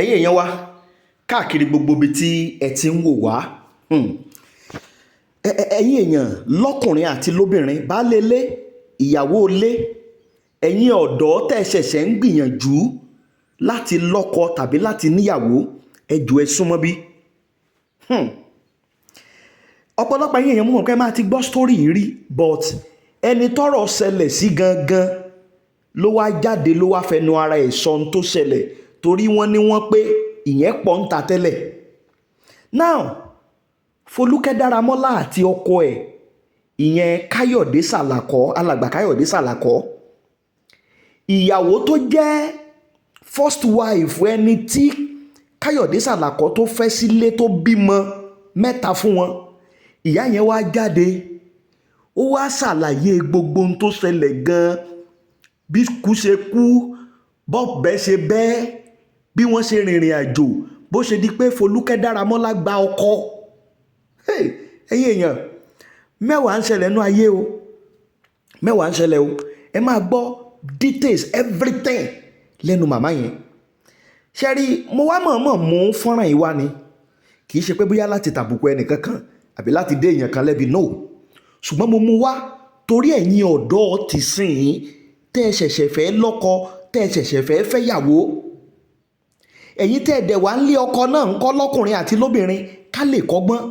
ẹ̀yin èèyàn wa káàkiri gbogbo ibi tí ẹ ti ń wò wá ẹ̀yin èèyàn lọ́kùnrin àti lóbìnrin baálé ilé ìyàwó ilé ẹ̀yin ọ̀dọ́ tẹ́ ṣẹ̀ṣẹ̀ ń gbìyànjú láti lọ́kọ tàbí láti níyàwó ẹ jọ̀ọ́ ẹ súnmọ́ bí. ọ̀pọ̀lọpọ̀ ẹ̀yin èèyàn mọ̀ pé máa ti gbọ́ sítórì yìí rí but ẹni tọ́rọ̀ ṣẹlẹ̀ sí gangan ló wá jáde ló wá fẹnu ara ẹ̀ sọ ohun tó ṣẹlẹ̀ torí wọ́n ní wọ́n pé ìyẹn pọ̀ ń ta tẹ́lẹ̀. now Foluke Daramola àti ọkọ ẹ̀ ìyẹn Káyọ̀dé Salako alàgbà Káyọ̀dé Salako ìyàwó tó jẹ́ first wife ẹni tí Káyọ̀dé Salako tó fẹ́ sílé tó bímọ mẹ́ta fún wọn ìyá yẹn wá jáde ó wá ṣàlàyé gbogbo ohun tó ṣẹlẹ̀ gan-an bí kú ṣe kú bọ́ọ̀bẹ ṣe bẹ́ẹ̀ bí wọ́n ṣe rìnrìn àjò bó ṣe di pé Foluke Daramola gba ọkọ. ẹ̀yin èèyàn mẹ́wàá ń ṣẹlẹ̀ nú ayé o mẹ́wàá ń ṣẹlẹ̀ o ẹ máa gbọ́ details everything lẹ́nu màmá yẹn. ṣe rí mo wá mọ̀ọ́mọ̀ mú fọ́nrán yìí wá ni kì í ṣe pé bóyá láti tàbùkù ẹnìkankan àbí láti dé èèyàn kan lẹ́bi no ṣùgbọ́n mo mú wá torí ẹ̀yin ọ̀dọ́ ti sìn tẹ́ ẹ ṣẹ̀ṣẹ̀ fẹ́ lọ́kọ tẹ́ ẹ ṣẹ̀ṣẹ̀ fẹ́ fẹ́yàwó ẹ̀yin tẹ́ ẹ dẹ̀ wá ń lé ọkọ náà ń kọ́ lọ́kùnrin àti lóbìnrin ká lè kọ́gbọ́n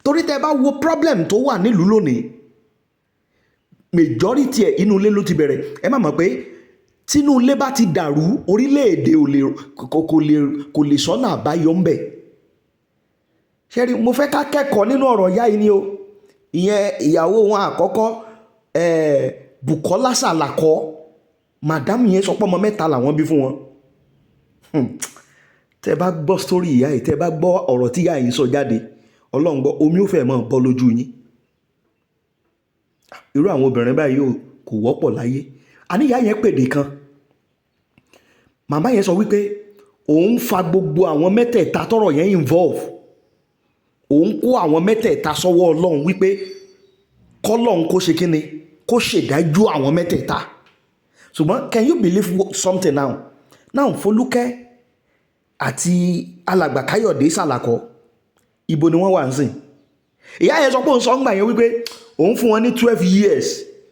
torí tẹ́ ẹ bá wo problem tó wà nílùú lónìí majority ẹ̀ inú ilé ló ti bẹ̀rẹ̀ ẹ má mọ̀ pé tínú ilé bá ti dàrú orílẹ̀-èdè kò lè sọ́nà àbáyọ ń bẹ̀. ṣé rí mo fẹ́ ká kẹ́kọ̀ọ́ nínú ọ̀rọ̀ ìyá yìí ni o ìyẹn ìyàwó wọn àkọ́kọ́ Bukola Salako madam yẹn sọ pé ọmọ mẹ́ta làwọn bí fún wọn. tẹ́ bá gbọ́ sórí ìyá yìí tẹ́ bá gbọ́ ọ̀rọ̀ tí ìyá yìí sọ jáde ọlọ́run gbọ́ omi ò fẹ́ mọ́ bọ́ lójú yín. irú àwọn obìnrin báyìí kò wọ́pọ̀ láyé àníyá yẹn pèdè kan màmá yẹn sọ wípé òun fa gbogbo àwọn mẹ́tẹ̀ẹ̀ta tọ́rọ̀ yẹn involve òun kó àwọn mẹ́tẹ̀ẹ̀ta sọ́wọ́ ọlọ́run wípé kọ́lọ́run kó ṣe kíni kó ṣèdájú àwọn mẹ́tẹ̀ẹ̀ta ṣùgbọ́n can you believe something now Foluke àti alàgbà Káyọ̀dé Salako ibo ni wọ́n wà ń sìn. ìyá yẹn sọ pé òun sọ ń gbà yẹn wípé òun fún wọn ní 12 years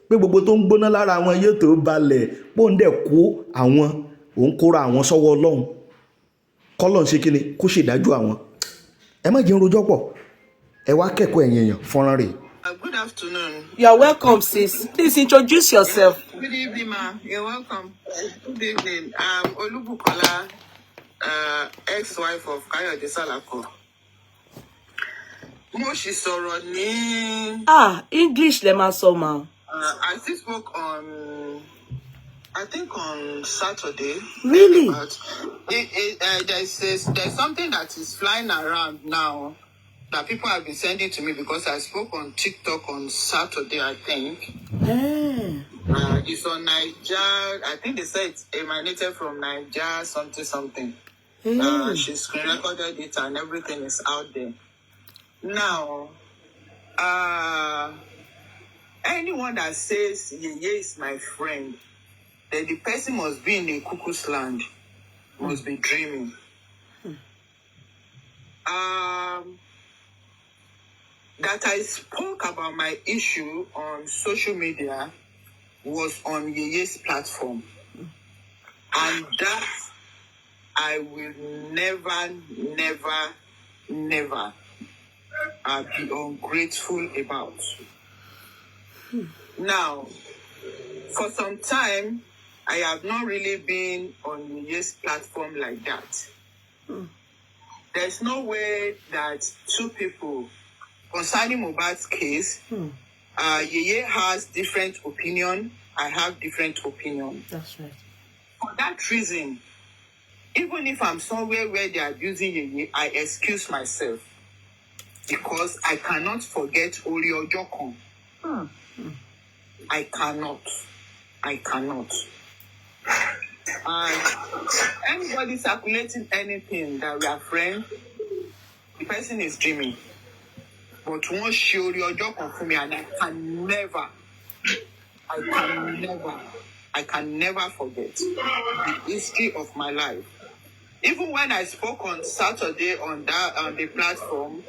pé gbogbo tó ń gbóná lára àwọn yóò tó balẹ̀ pé òun dẹ̀ kó àwọn òun kóra àwọn sọ́wọ́ ọlọ́run kọ́lọ́run ṣe kíni kó ṣèdájú àwọn. ẹ má jẹun rojọ́ pọ̀ ẹ wá kẹ́kọ̀ọ́ ẹ̀yin èèyàn fọ́nrán rẹ̀. Good afternoon. You're welcome, sis. Please introduce yourself. Good evening, ma. You're welcome. Good evening. Bukola, ex-wife of Káyọ̀dé Salako. Mo ṣì sọ̀rọ̀ ní. English le ma sọ ma. I still spoke on, I think on Saturday. Really? There's something that is flying around now that people have been sending to me because I spoke on TikTok on Saturday, I think. It's on Niger. I think they said it's emanated from Niger, something. She screen recorded it and everything is out there. Now, anyone that says Yeye is my friend, then the person must be in a cuckoo's land, must be dreaming. That I spoke about my issue on social media was on Yeye's platform. And that I will never be ungrateful about. Now, for some time, I have not really been on Yeye's platform like that. There's no way that two people concerning Mohbad's case, Yeye has different opinion. I have different opinion. That's right. For that reason, even if I'm somewhere where they are abusing Yeye, I excuse myself because I cannot forget Orio Jokon. I cannot. And anybody circulating anything that we are friends, the person is dreaming. But once she Orio Jokon for me, and I can never forget the history of my life. even when I spoke on Saturday on the platform,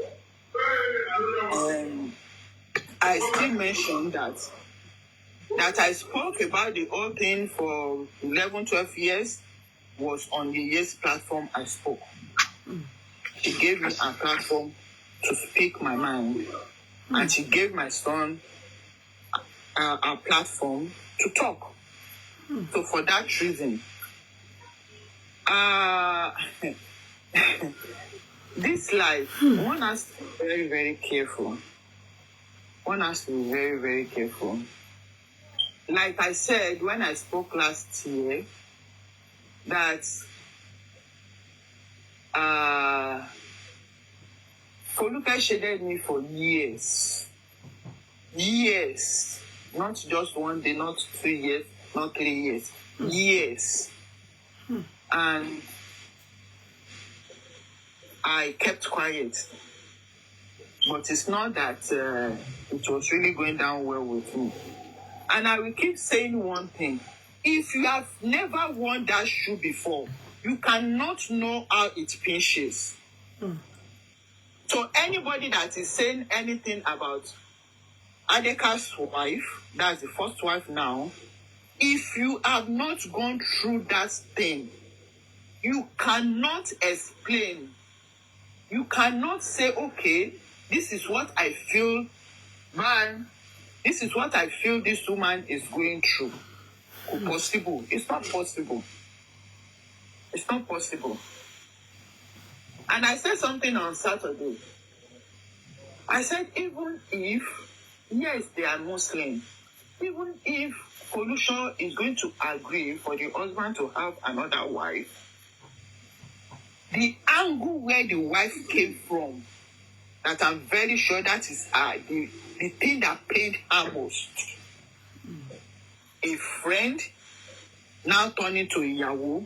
I still mentioned that I spoke about the whole thing for 11, 12 years was on the Yes platform I spoke. She gave me a platform to speak my mind. And she gave my son a platform to talk. So for that reason, this life, one has to be very, very careful. One has to be very, very careful. Like I said when I spoke last year, that Foluke shaded me for years. Years. Not just 1 day, not 2 years, not 3 years. Years. And I kept quiet. But it's not that it was really going down well with me. And I will keep saying one thing. If you have never worn that shoe before, you cannot know how it pinches. So anybody that is saying anything about Adeka's wife, that's the first wife now, if you have not gone through that thing, you cannot explain. You cannot say, okay, this is what I feel, man. This is what I feel this woman is going through. Possible. It's not possible. It's not possible. And I said something on Saturday. I said, even if, yes, they are Muslim, even if Foluke is going to agree for the husband to have another wife, the angle where the wife came from, that I'm very sure that is the thing that pained her most. A friend now turning to a Yahoo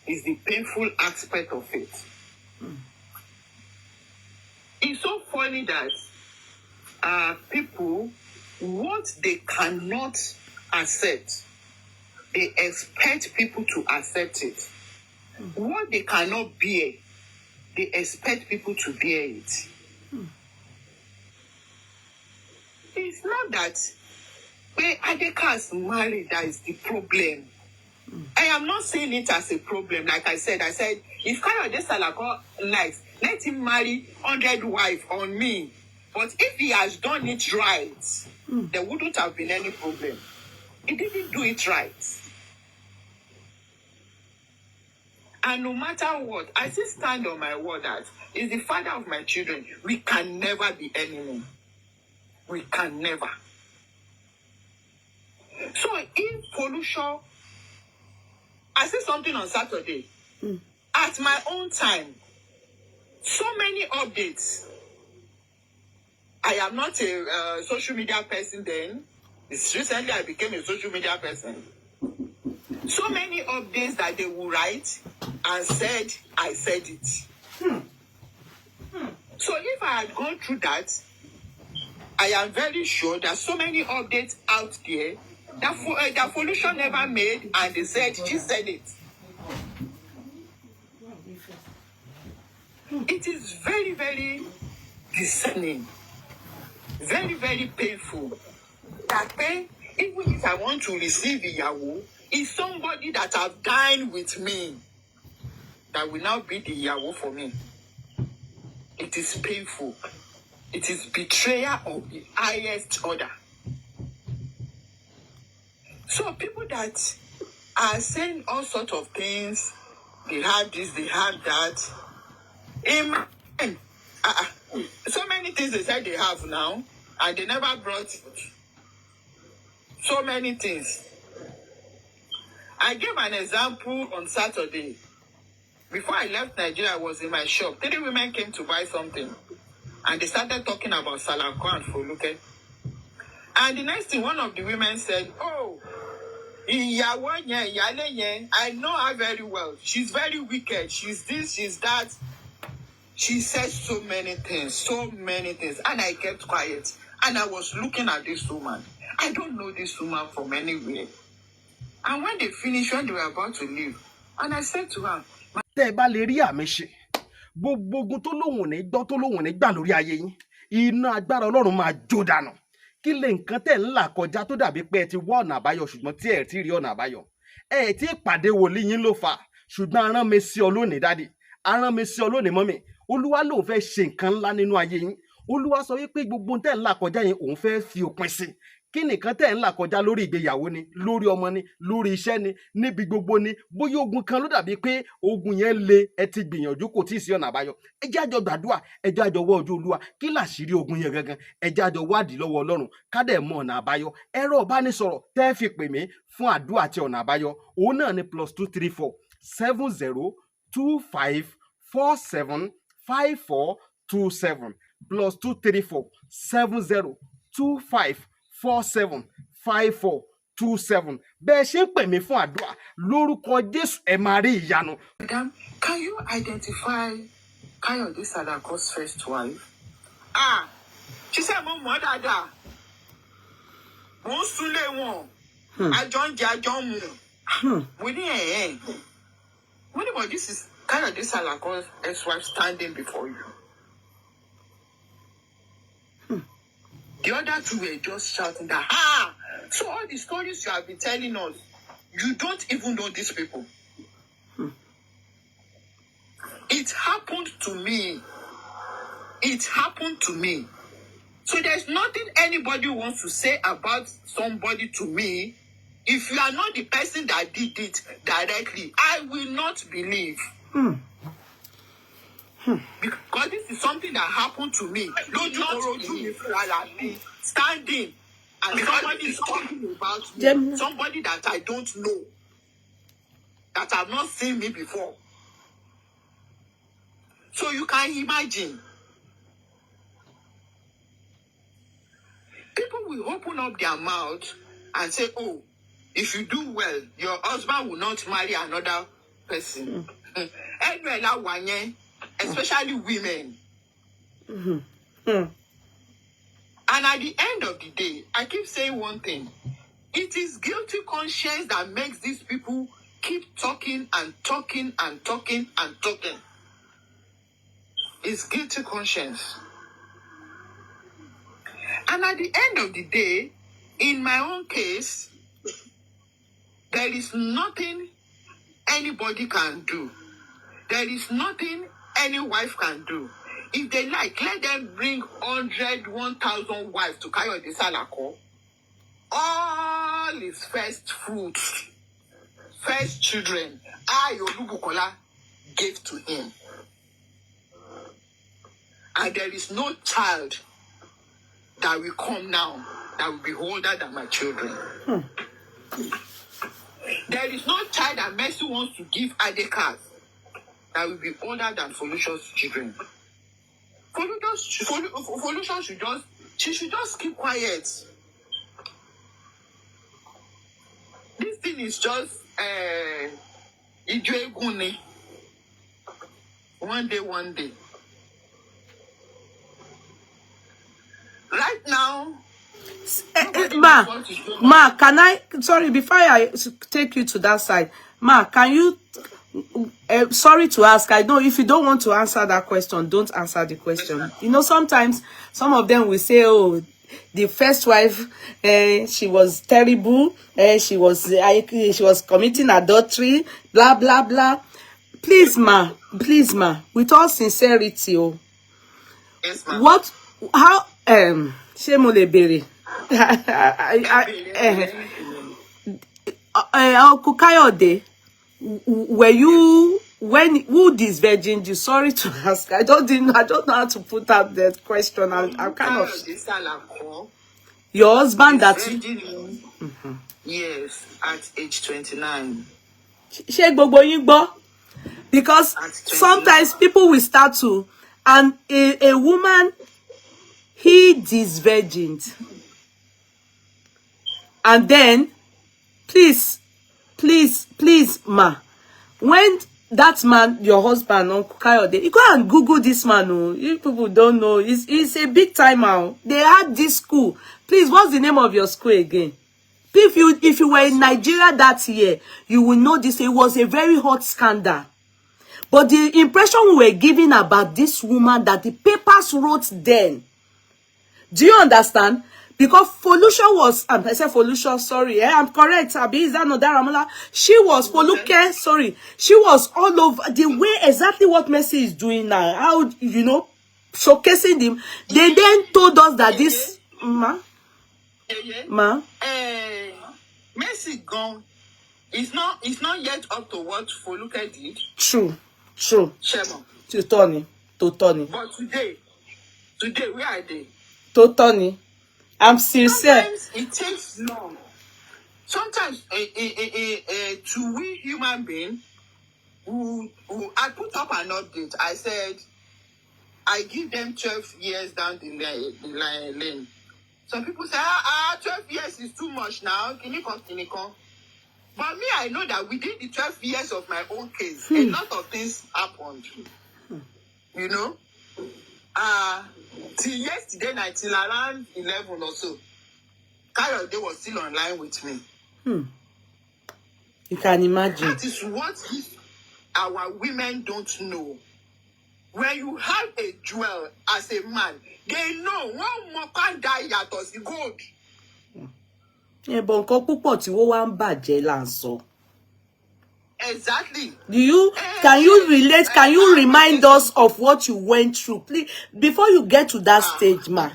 is the painful aspect of it. It's so funny that people, what they cannot accept, they expect people to accept it. What they cannot bear, they expect people to bear it. It's not that when Adeka is married, that is the problem. I am not saying it as a problem. Like I said, if Kayode Salako likes, let him marry 100 wives on me. But if he has done it right, there wouldn't have been any problem. He didn't do it right. And no matter what, I still stand on my word that he's the father of my children. We can never be enemies. We can never. So if Foluke, I said something on Saturday, at my own time, so many updates. I am not a social media person then. It's recently I became a social media person. So many updates that they will write and said, I said it. So if I had gone through that, I am very sure that so many updates out there that Foluke never made, and they said, she said it. It is very, very discerning, very, very painful. That pain, even if I want to receive a Yahoo, is somebody that have dined with me that will now be the Yahoo for me. It is painful. It is betrayal of the highest order. So people that are saying all sorts of things, they have this, they have that. Amen. So many things they said they have now, and they never brought it. So many things. I gave an example on Saturday. Before I left Nigeria, I was in my shop. 3 women came to buy something. And they started talking about Salako and Foluke. And the next thing, one of the women said, oh, I know her very well. She's very wicked. She's this, she's that. She said so many things. And I kept quiet. And I was looking at this woman. I don't know this woman from anywhere. And when they finished, when they were about to leave, And I said to her, tẹ́ ẹ bá lè rí àmì ṣe gbogbo ogun tó lóhùn ní gbọ́ tó lóhùn ní gbà lórí ayé yín iná agbára Ọlọ́run máa jó dànù kí lè nǹkan tẹ́ ń là kọjá tó dàbí pé ẹ ti wá ọ̀nà àbáyọ ṣùgbọ́n tí ẹ ti rí ọ̀nà àbáyọ ẹ ti pàdé wòlíì yín ló fà ṣùgbọ́n arán mi sí ọ lónìí dádì arán mi sí ọ lónìí mọ́mì Olúwa lòun fẹ́ ṣe nǹkan ńlá nínú ayé yín Olúwa sọ wípé gbogbo tẹ́ ń là kọjá yẹn òun fẹ́ fi òpin sí kí nìkan tẹ́ ń là kọjá lórí ìgbéyàwó ni lórí ọmọ ni lórí iṣẹ́ ni níbi gbogbo ni bóyá ogun kan ló dàbí pé ogun yẹn le ẹ ti gbìyànjú kò tí ì sí ọ̀nà àbáyọ ẹ jẹ́ àjọ gbàdúrà ẹ jẹ́ àjọ wá ojú Olúwa kí làṣírí ogun yẹn gangan ẹ jẹ́ àjọ wádìí lọ́wọ́ Ọlọ́run ká dẹ̀ mọ ọ̀nà àbáyọ ẹ̀rọ ìbánisọ̀rọ̀ tẹ́ fi pè mí fún àdúrà àti ọ̀nà àbáyọ òun náà ni +234 7025 475427 +234 7025 475427 bẹ́ẹ̀ ṣe ń pè mí fún àdúrà lórúkọ Jésù ẹ máa rí ìyanu. Madam, can you identify Kayode Salako's first wife? She said, Mo mọ̀ dáadáa. Mo ń súnlé wọn. Àjọ ń jẹ àjọ ń mu. Mo ní What about this is Kayode Salako's ex-wife standing before you? The other two were just shouting that, so all the stories you have been telling us, you don't even know these people. It happened to me. It happened to me. So there's nothing anybody wants to say about somebody to me. If you are not the person that did it directly, I will not believe. Because this is something that happened to me. Standing and somebody is talking about me. Somebody that I don't know. That have not seen me before. So you can imagine. People will open up their mouth and say, oh, if you do well, your husband will not marry another person. Especially women. And at the end of the day, I keep saying one thing. It is guilty conscience that makes these people keep talking and talking and talking and talking. It's guilty conscience. And at the end of the day, in my own case, there is nothing anybody can do. There is nothing any wife can do. If they like, let them bring 100, 1,000 wives to Kayode Salako. All his first fruits, first children, Bukola gave to him. And there is no child that will come now that will be older than my children. There is no child that Mercy wants to give Adekas that will be older than Foluke's children. Foluke should just keep quiet. This thing is just one day. Right now, Ma, can I, sorry, before I take you to that side, Ma, can you, sorry to ask, I know if you don't want to answer that question, don't answer the question. You know, sometimes some of them will say, oh, the first wife, she was terrible, she was committing adultery, blah, blah, blah. Please, ma, with all sincerity, oh, yes, ma'am. what, how, Shemolebere, Uncle Kayode, were you, who disvirgined you? Sorry to ask. I don't know how to put out that question. I'm kind of. Your husband that. Yes, at age 29. Because sometimes people will start to, and a woman, he disvirgined. And then, please, ma, when that man, your husband, Uncle Kayode, you go and Google this man. Oh, you people don't know. He's a big timer. They had this school. Please, what's the name of your school again? If you were in Nigeria that year, you will know this. It was a very hot scandal. But the impression we were given about this woman that the papers wrote then. Do you understand? Because Foluke was, I said Foluke, sorry, I'm correct, Abi, is that not Daramola? She was, Foluke, sorry, she was all over, the way exactly what Messi is doing now, how, you know, showcasing them. They then told us that this, Messi gone, it's not yet up to what Foluke did. True. Shemo. To Tony. But today, where are they? To Tony. I'm sincere. Sometimes it takes long. Sometimes to we human beings who I put up an update. I said I give them 12 years down the lane. Some people say 12 years is too much now. Kinikon. But me, I know that within the 12 years of my own case, a lot of things happened. You know? Till yesterday night, till around 11 or so, Kayode was still online with me. You can imagine. That is what our women don't know. When you have a jewel as a man, they know one more can die at us, gold. But nǹkan púpọ̀ tí wọ́n wá ń bàjẹ́ là ń sọ. Exactly. Can you relate? Can you remind us of what you went through, please, before you get to that stage, ma?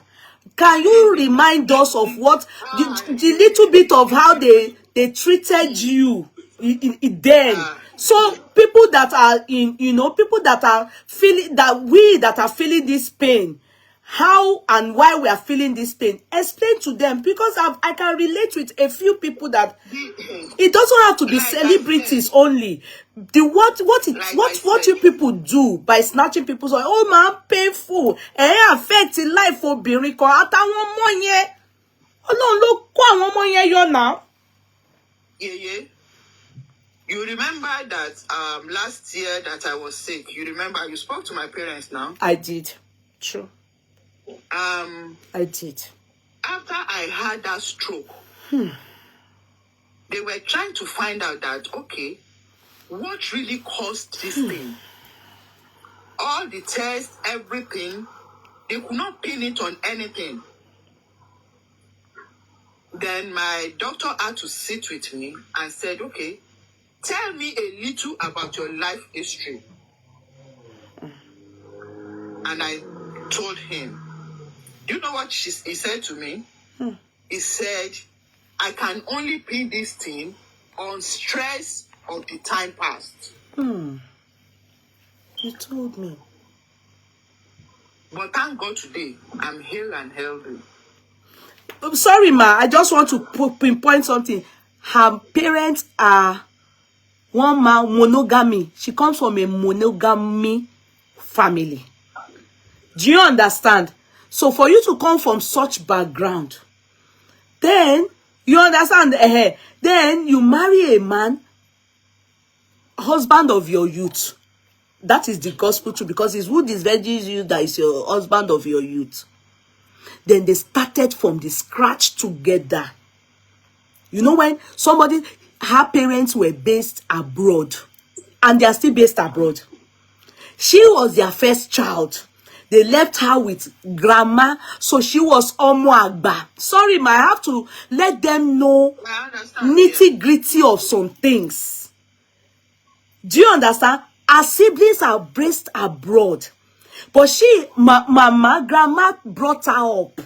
Can you remind us of what the little bit of how they treated you then? So people that are people that are feeling that are feeling this pain, how and why we are feeling this pain, explain to them, because I can relate with a few people that it doesn't have to be celebrities only. What you people do by snatching people's oil, oh man, painful, affect life for Biriko. Àtàwọn ọmọ yẹn, Ọlọ́run ló kó àwọn ọmọ yẹn yọ now. Yeah. You remember that last year that I was sick. You remember you spoke to my parents now. I did. True. I did. After I had that stroke, they were trying to find out that, okay, what really caused this thing? All the tests, everything, they could not pin it on anything. Then my doctor had to sit with me and said, okay, tell me a little about your life history. And I told him. Do you know what he said to me? He said, I can only pin this thing on stress of the time past. You told me. But thank God today, I'm healed and healthy. I'm sorry, ma. I just want to pinpoint something. Her parents are one man monogamy. She comes from a monogamy family. Do you understand? So for you to come from such background, then you understand, then you marry a man, husband of your youth. That is the gospel too, because it's who disvirgins you that is your husband of your youth. Then they started from the scratch together. You know, when somebody, her parents were based abroad, and they are still based abroad. She was their first child. They left her with grandma, so she was Omo Agba. Sorry, ma, I have to let them know nitty-gritty of some things. Do you understand? Her siblings are based abroad. But grandma brought her up.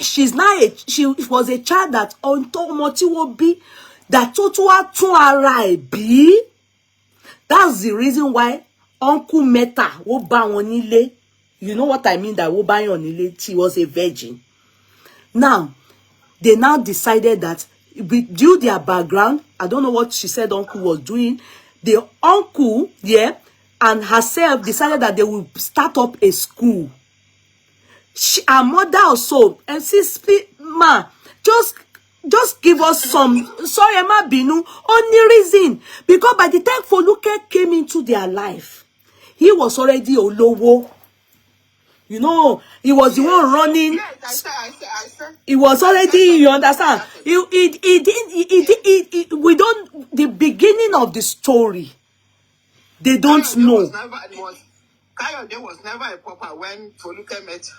She was a child that that's the reason why Uncle Meta you know what I mean, that she was a virgin. Now, they now decided that due to their background, I don't know what she said uncle was doing. The uncle, and herself decided that they will start up a school. Her mother also, and please, ma, just give us some, sorry, Emma Binu, only reason. Because by the time Foluke came into their life, he was already Olowo. You know, he was the one running. Yes, I said. He was already, you understand? We don't, the beginning of the story, they don't know. Kayode was never a pauper when Foluke met.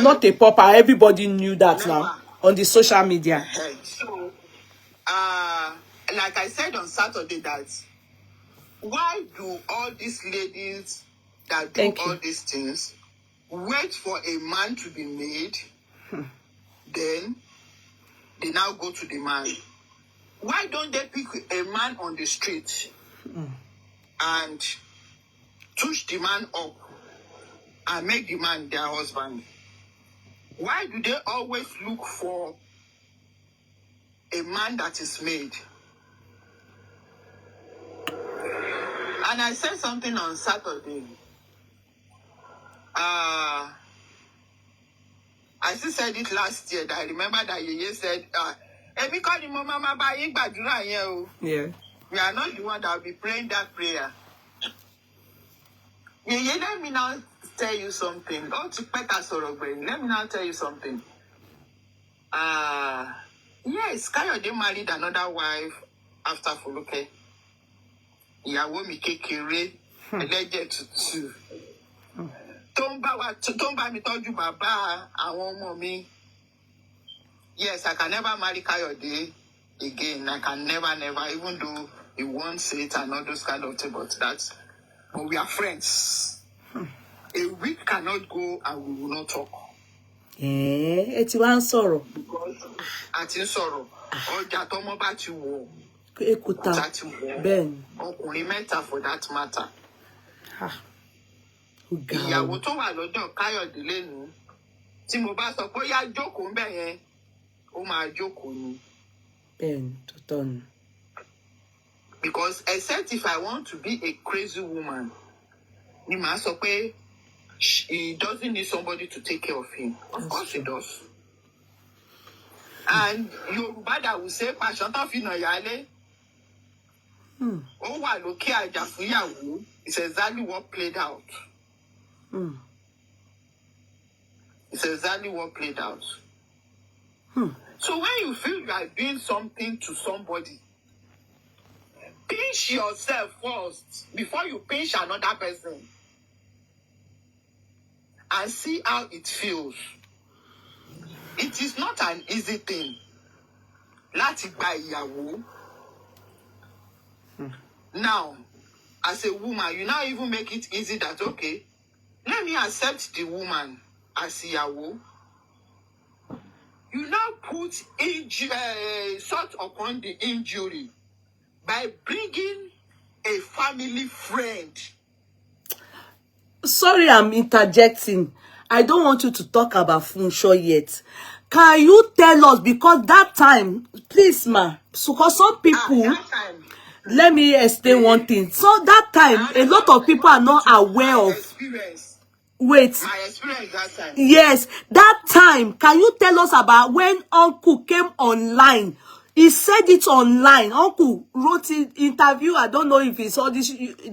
Not a pauper. Everybody knew that now on the social media. So, like I said on Saturday, that why do all these ladies that do all these things wait for a man to be made, then they now go to the man? Why don't they pick a man on the street and touch the man up and make the man their husband? Why do they always look for a man that is made? And I said something on Saturday. I still said it last year. That I remember that Yeye said, yeah. We are not the one that will be praying that prayer. Yeye, let me now tell you something. Let me now tell you something. Yes, Kayode married another wife after Foluke. Ìyàwó mi kékeré, ẹlẹ́jẹ̀ tútù. Tó ń bá mi tọ́jú bàbá àwọn ọmọ mi. Yes, I can never marry Kayode again. I can never, even though he wants it and all those kind of things, but we are friends. A week cannot go and we will not talk. Eti wá ń sọ̀rọ̀. A ti ń sọ̀rọ̀. Ọjà tọ́mọ bá ti wọ̀. Ekuta. Ben. Ọkùnrin mẹ́ta for that matter. Ìyàwó tó wà lọ́dọ̀ Káyọ̀dé lẹ́nu. Tí mo bá sọ pé yá jókòó ń bẹ̀ yẹn, ó máa jókòó ni. Ben, tó tọ́ ni. Because except if I want to be a crazy woman, ni màá sọ pé he doesn't need somebody to take care of him. Of course he does. And Yorùbá that will say, "Passion tó fi nà yálé." Ó wà lókè àjà fún ìyàwó. It's exactly what played out. It's exactly what played out. So when you feel you are doing something to somebody, pinch yourself first before you pinch another person. And see how it feels. It is not an easy thing. Láti gba ìyàwó. Now, as a woman, you now even make it easy that, okay, let me accept the woman as ìyàwó. You now put salt upon the injury by bringing a family friend. Sorry, I'm interjecting. I don't want you to talk about Funsho yet. Can you tell us, because that time, please, ma, so because some people, let me explain one thing. So that time, a lot of people are not aware of. Wait. My experience that time. Yes, that time. Can you tell us about when Uncle came online? He said it online. Uncle wrote it, interview. I don't know if it's all this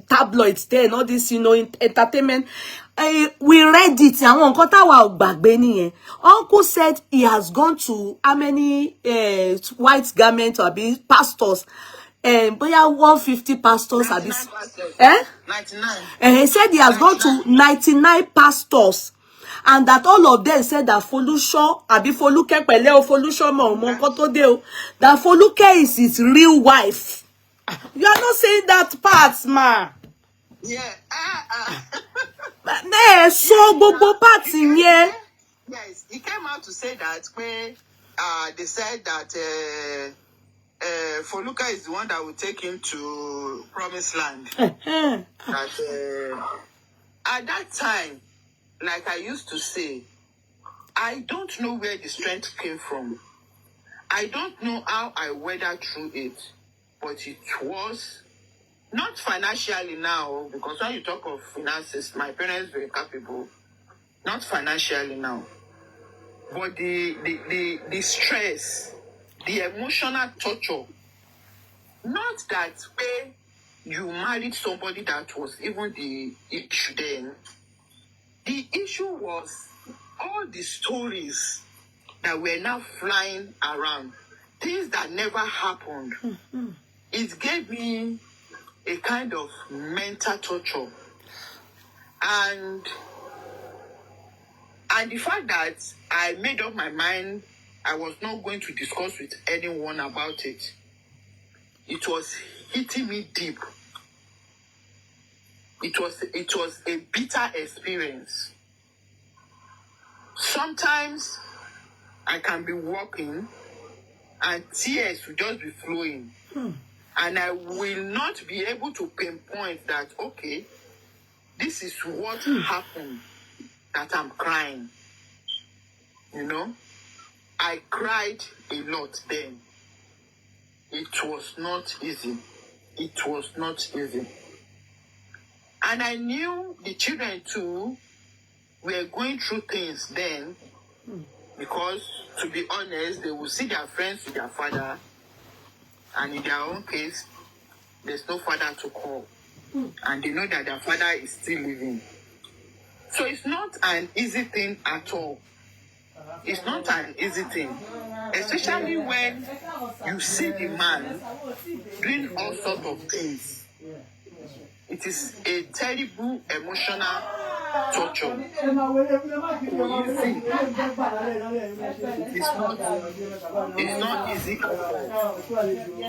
tabloids there and all this, entertainment. We read it. Uncle said he has gone to how many white garments or pastors? But 150 pastors at this. 99. He said he has 99. Gone to 99 pastors. And that all of them said that Foluke that Foluke is his real wife. You are not saying that part, ma. Yeah. So bobo parts in here. Yes, he came out to say that they said that Foluke is the one that will take him to promised land. That at that time, like I used to say, I don't know where the strength came from. I don't know how I weathered through it, but it was not financially now, because when you talk of finances, my parents were capable. Not financially now, but the stress, the emotional torture. Not that way you married somebody that was even the issue then. the issue was all the stories that were now flying around, things that never happened. It gave me a kind of mental torture. And the fact that I made up my mind I was not going to discuss with anyone about it, it was hitting me deep. It was a bitter experience. Sometimes I can be walking and tears will just be flowing. And I will not be able to pinpoint that, okay, this is what happened, that I'm crying. You know? I cried a lot then. It was not easy. It was not easy. And I knew the children too were going through things then, because, to be honest, they will see their friends with their father, and in their own case, there's no father to call. And they know that their father is still living. So it's not an easy thing at all. It's not an easy thing. Especially when you see the man doing all sorts of things. It is a terrible emotional torture. It's not easy at all.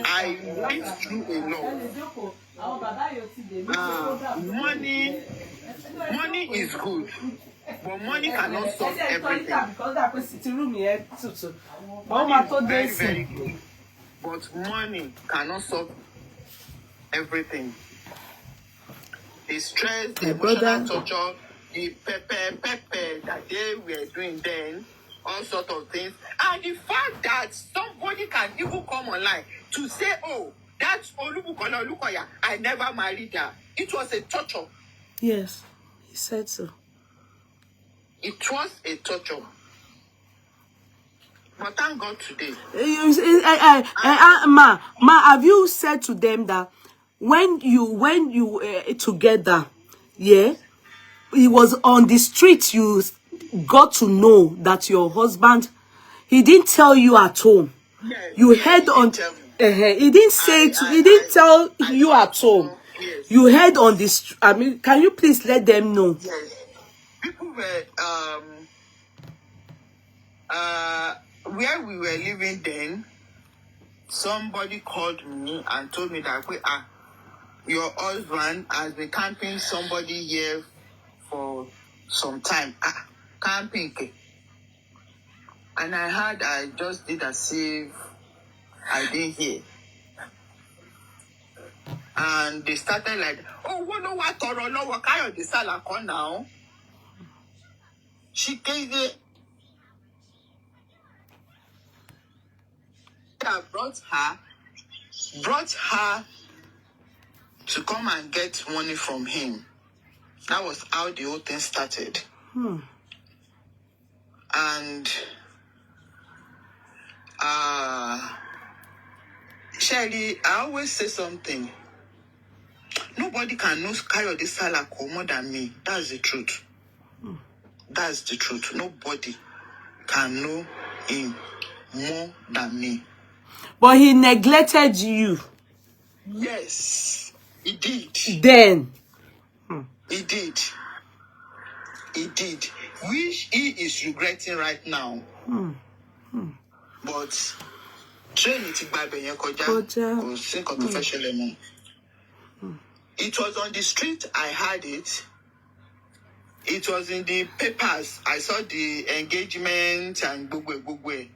I went through a lot. Money is good, but money cannot solve everything. Very, very good. But money cannot solve everything. The stress, the emotional torture, the pepper that they were doing then, all sorts of things. And the fact that somebody can even come online to say, oh, that's Bukola Olukoya, I never married her. It was a torture. Yes, he said so. It was a torture. But thank God today. Ma, have you said to them that when you together, yeah, it was on the street you got to know that your husband, he didn't tell you at home. Yes, You yes, heard on he didn't say he didn't tell you at home. Yes. You heard on this. I mean, can you please let them know? Yes. People were where we were living then, somebody called me and told me that your husband has been camping somebody here for some time. Camping. And I just did as if I didn't hear. And they started like, oh, what kind of the Salako now? She gave it. I brought her to come and get money from him. That was how the whole thing started. And Shelly, I always say something. Nobody can know Kayode Salako more than me. That's the truth. That's the truth. Nobody can know him more than me. But he neglected you. Yes, he did. Then. He did. He did. Which he is regretting right now. But it was on the street, I heard it. It was in the papers. I saw the engagement and bugwe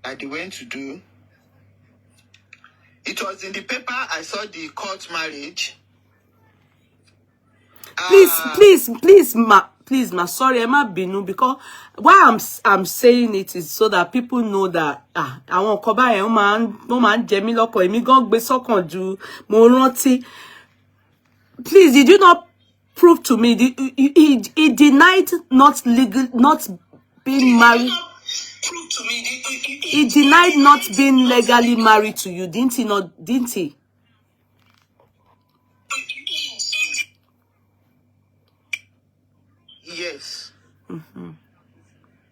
that they went to do. It was in the paper. I saw the court marriage. Please, ma. Sorry, Emma Binu, because why I'm saying it is so that people know that I won't come by man Jemi loko emi gan gbe sokan ju mo rántí. Please, did you not prove to me he denied not being married? He denied not being legally married to you, didn't he? years,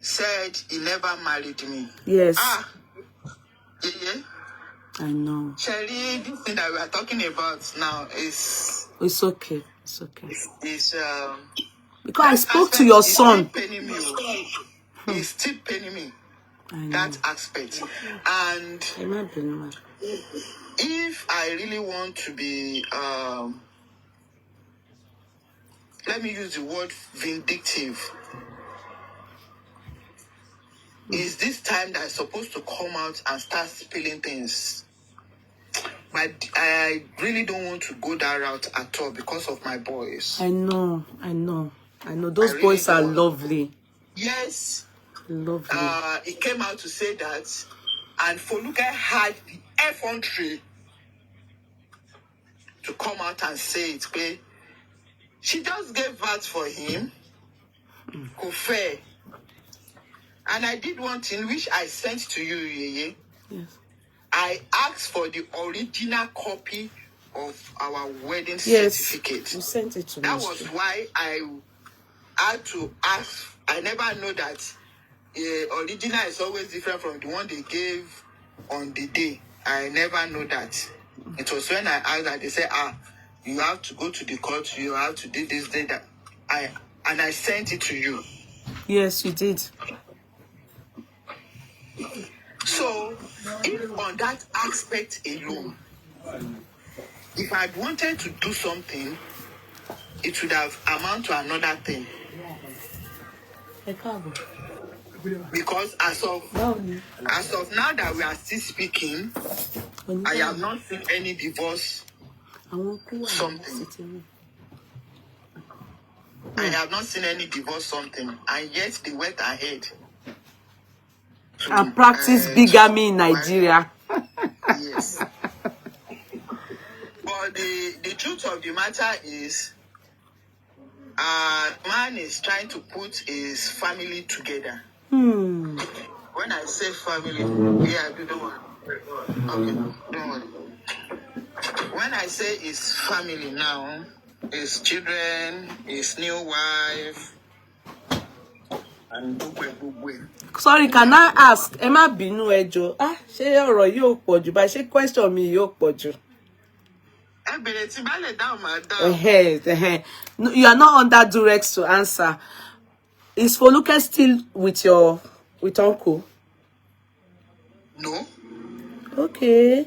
said he never married me. Yes. Yeah. I know. Sherry, this thing that we are talking about now is... It's okay. It's okay. Because I spoke to your son. It's still paining me. I know. That aspect. And if I really want to be, let me use the word vindictive, is this time that I'm supposed to come out and start spilling things. But I really don't want to go that route at all because of my boys. I know. Those boys are lovely. Yes. Lovely. He came out to say that, and Foluke had the effrontery to come out and say it. Okay? She just gave birth for him, Kofe. And I did one thing which I sent to you, Yeye. Yes. I asked for the original copy of our wedding yes. certificate. You sent it to me. That was why I had to ask. I never know that original is always different from the one they gave on the day. I never know that. It was when I asked that they said, you have to go to the court, you have to do this, that. And I sent it to you. Yes, you did. So, if on that aspect alone, if I wanted to do something, it would have amounted to another thing. Because as of now that we are still speaking, I have not seen any divorce something. I have not seen any divorce something, and yet they went ahead and practice bigamy in Nigeria. Yes. But the truth of the matter is, man is trying to put his family together. When I say family, don't worry. Okay, don't worry. When I say his family now, his children, his new wife, and sorry, can I ask? Emma Binu Ejo. Ṣé ọ̀rọ̀ yóò pọ̀ jù báyìí? Ṣé question mi yóò pọ̀ jù? No, you are not under duress to answer. Is Foluke still with uncle? No. Okay.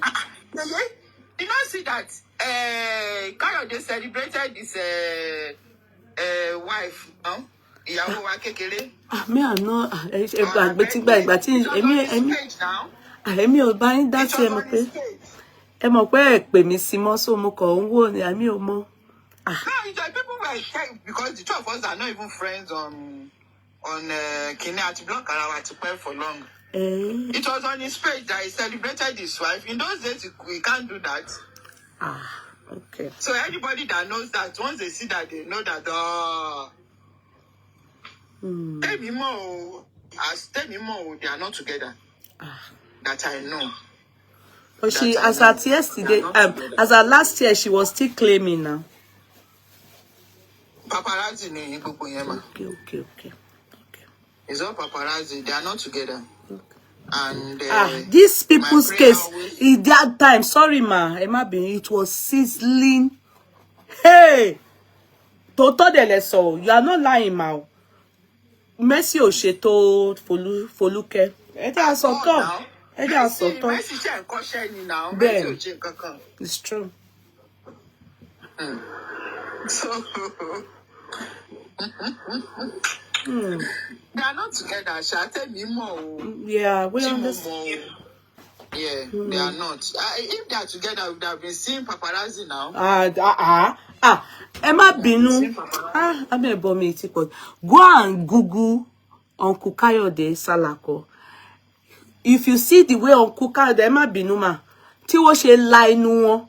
Did not see that Kayode celebrated his wife, no? Ìyàwó wa kékeré. Me I'm not èmi ò bá yín dá sí ẹ mọ̀ pé ẹ pè mí sí mọ́ so mo kàn ń wò ní àmì ò mọ̀. No, people were saying because the two of us are not even friends on Kini àti block ara wa ti pẹ́ for long. It was on his page that he celebrated his wife. In those days, we can't do that. Okay. So anybody that knows that, once they see that, they know that, tell me more, they are not together. That I know. But she, as at yesterday, as at last year, she was still claiming now. Paparazzi, okay. It's all paparazzi. They are not together. And these people's case in that time, sorry ma, it was sizzling. Hey, Toto de leso, you are not lying, ma. Mercy Osheto Foluke. It's true. So they are not together. Shall I tell me more? Yeah, we understand. Yeah, they are not. If they are together, we would have been seeing paparazzi now. Emma Binu. Go and Google Uncle Kayode Salako. If you see the way Uncle Kayode Emma Binu ma, tí wọ́n ṣe la inú wọn,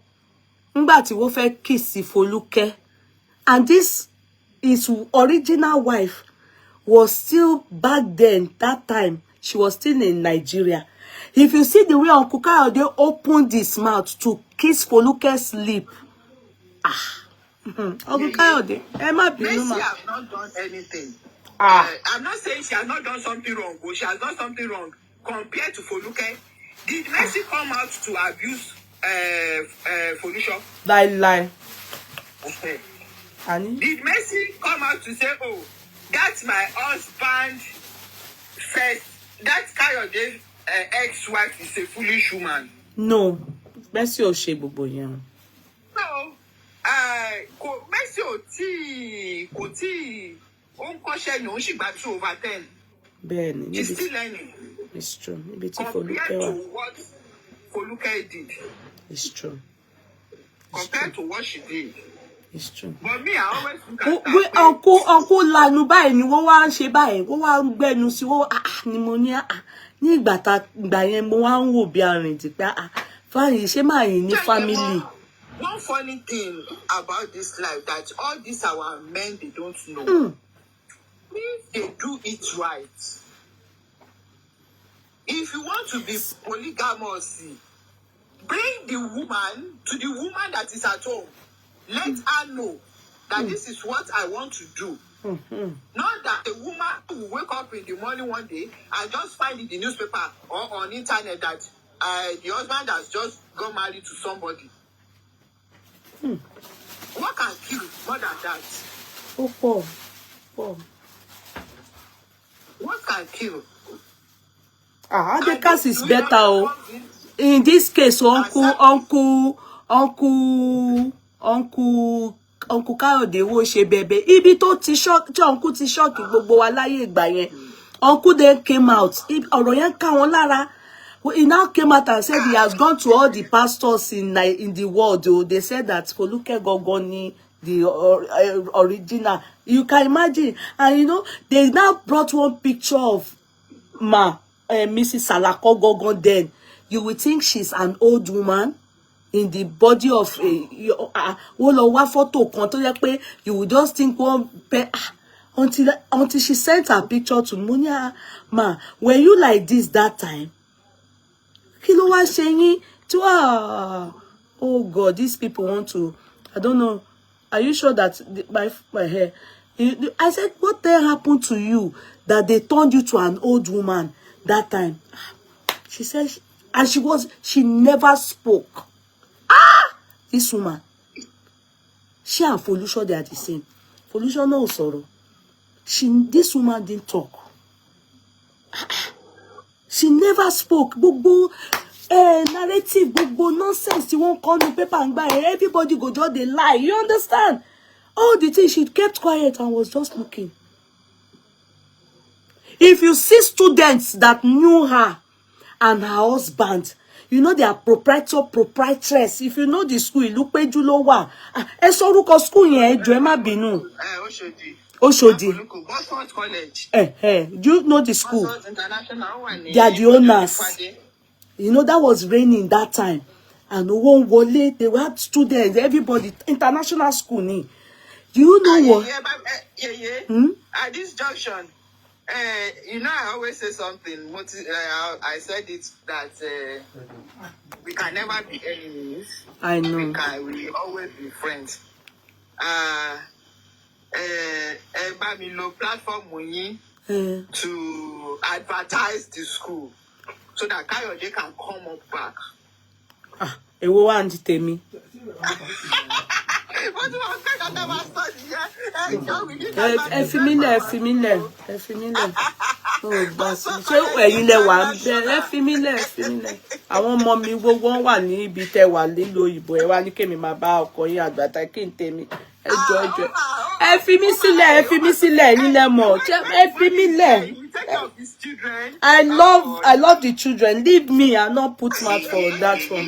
nígbà tí wọ́n fẹ́ kiss Foluke, and this his original wife was still back then, that time, she was still in Nigeria. If you see the way Uncle Kayode opened his mouth to kiss Foluke's lip, Uncle Kayode, Emma Messi have not done anything. I'm not saying she has not done something wrong, but she has done something wrong compared to Foluke. Did Messi come out to abuse Foluke? Lie. Okay. Annie? Did Messi come out to say, oh, that's my husband first? That Kayode's ex-wife is a foolish woman. No. Messi ò ṣe gbogbo yẹn. No. Messi kò tí ó ń kọ́ṣẹ́ ní òun sì gba 2/10. Bẹ́ẹ̀ni. She's still learning. It's true. Níbi tí Compared Foluke to wà. what Foluke did. It's true. Compared to what she did. It's true. But me, I always look at that. Wait, uncle lanu báyìí ni wọ́n wá ń ṣe báyìí. Wọ́n wá ń gbẹ́nu sí wọ́n ni mo ní ní ìgbà yẹn mo wá ń wò bí arìndì pé fáyìn ṣé máa yìn ní family. One funny thing about this life that all these our men they don't know. If they do it right, if you want to be polygamous, bring the woman to the woman that is at home. Let her know that this is what I want to do. Not that a woman will wake up in the morning one day and just find in the newspaper or on internet that the husband has just got married to somebody. What can kill more than that? Poor. What can kill? Adekas is better. In this case, Uncle Kayode wo ṣe bẹ̀bẹ̀. Ibi tó ti shock, tí Uncle ti shock gbogbo wa láyé ìgbà yẹn. Uncle then came out. Ọ̀rọ̀ yẹn ká wọn lára. He now came out and said he has gone to all the pastors in the world. They said that Foluke Gogoni, the original. You can imagine. And they now brought one picture of Mrs. Salako Gogon then. You would think she's an old woman in the body of photo. You would just think until she sent her picture to Munya. Were you like this that time? Kilo was saying to oh God, these people want to, I don't know. Are you sure that my hair? I said, what the hell happened to you that they turned you to an old woman that time? She said, and she never spoke. This woman. She and Foluke, they are the same. Foluke no sorrow. This woman didn't talk. She never spoke. Gbogbo narrative, gbogbo nonsense. You won't call the paper and buy. Everybody go just they lie. You understand? All the things she kept quiet and was just looking. If you see students that knew her and her husband, they are proprietress. If you know the school, look where you lower. School yen ejo e ma binu. Oshodi. Do you know the school? They are the owners. That was raining that time. And one wole, they had students, everybody, international school. Do you know what? At this junction, I always say something. I said it that we can never be enemies. I know. We always be friends. Platform to advertise the school so that Kayode can come up back. Ewo wa nti tèmi. Ẹ fi mí lẹ̀. Oh, boss. Ṣé ẹ̀yin lẹ wà ńbẹ̀? Ẹ fi mí lẹ̀. Àwọn ọmọ mi gbogbo wọn wà ní ibi tẹ́ wà lílo ìbò. Ẹ wá ní kémi máa bá ọkọ yín àgbàtà kí n tèmi. Ẹjọ́. Ẹ fi mí sílẹ̀, ẹ̀yin lẹ mọ̀. Ẹ fi mí lẹ̀. I love the children. Leave me and not put mouth for that one.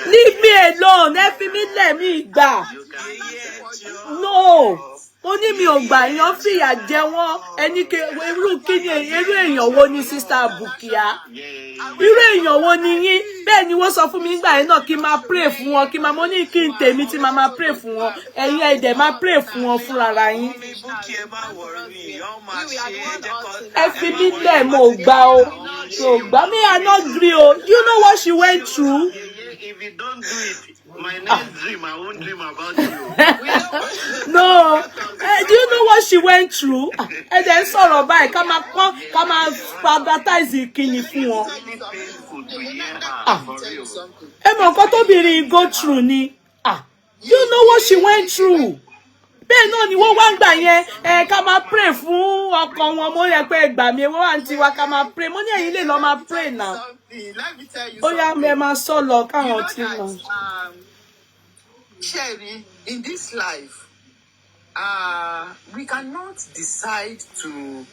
Leave me alone. Ẹ fi mí lẹ̀ mi gbà. No. Mo ní mi ò gbà yàn fìyà jẹ wọ́n. Ẹni irú èèyàn wo ni sister Bukia? Irú èèyàn wo ni yín? Bẹ́ẹ̀ ni wọ́n sọ fún mi nígbà yẹn náà kí n máa pray fún wọn, kí n máa mo ní kí n tèmi tí máa pray fún wọn. Ẹ̀yin ẹ̀dẹ̀ máa pray fún wọn fúnra yín. Ẹ fi mí lẹ̀ mo gbà o. Me I not agree o. You know what she went through? If you don't do it, My next dream, I won't dream about you. No. Do you know what she went through? And then sorrow by come advertise kini fún wọn. Painful to hear her, for real. Ẹ mọ̀ nǹkan tóbìnrin go through ni. You know what she went through? Bẹ́ẹ̀ náà ni wọ́n wá ń gbà yẹn ká máa pray fún ọkọ wọn mo yẹ pé gbà mí wọ́n wá ń tiwa ká máa pray mo ní ẹ̀yin lè lọ máa pray now. Let me tell you Ó yá ẹ máa sọ lọ káwọn tí lọ. Sherry, in this life, we cannot decide to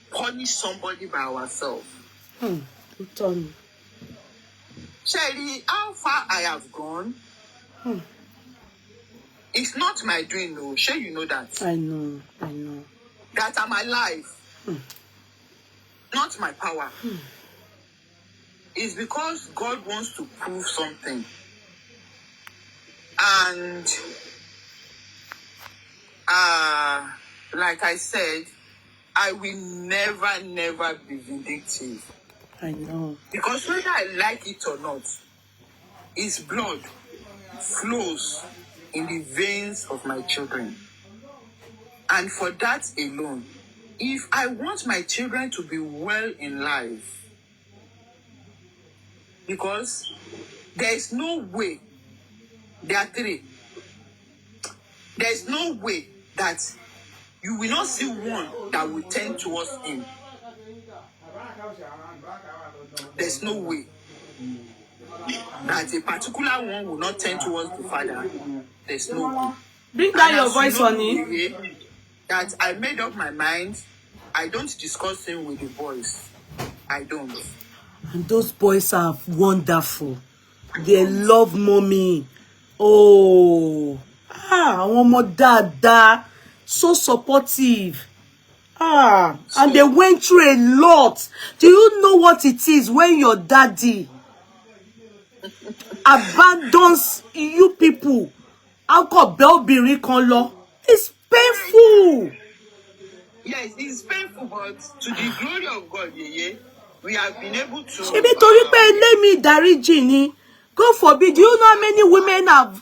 punish somebody by ourselves. Sherry, how far I have gone, it's not my doing, no. Sure, you know that. I know. That I'm alive. Not my power. It's because God wants to prove something. And like I said, I will never be vindictive. I know. Because whether I like it or not, his blood flows in the veins of my children. And for that alone, if I want my children to be well in life, because there is no way, there are three, there is no way that you will not see one that will turn towards him. There's no way that a particular one will not turn towards the father. There's no way. Bring down your voice, honey. That I made up my mind. I don't discuss him with the boys. I don't. And those boys are wonderful. They love mommy. Oh. Àwọn ọmọ dáadáa. So supportive. And they went through a lot. Do you know what it is when your daddy abandons you people? It's painful. Yes, it's painful, but to the glory of God, we have been able to. God forbid. Do you know how many women have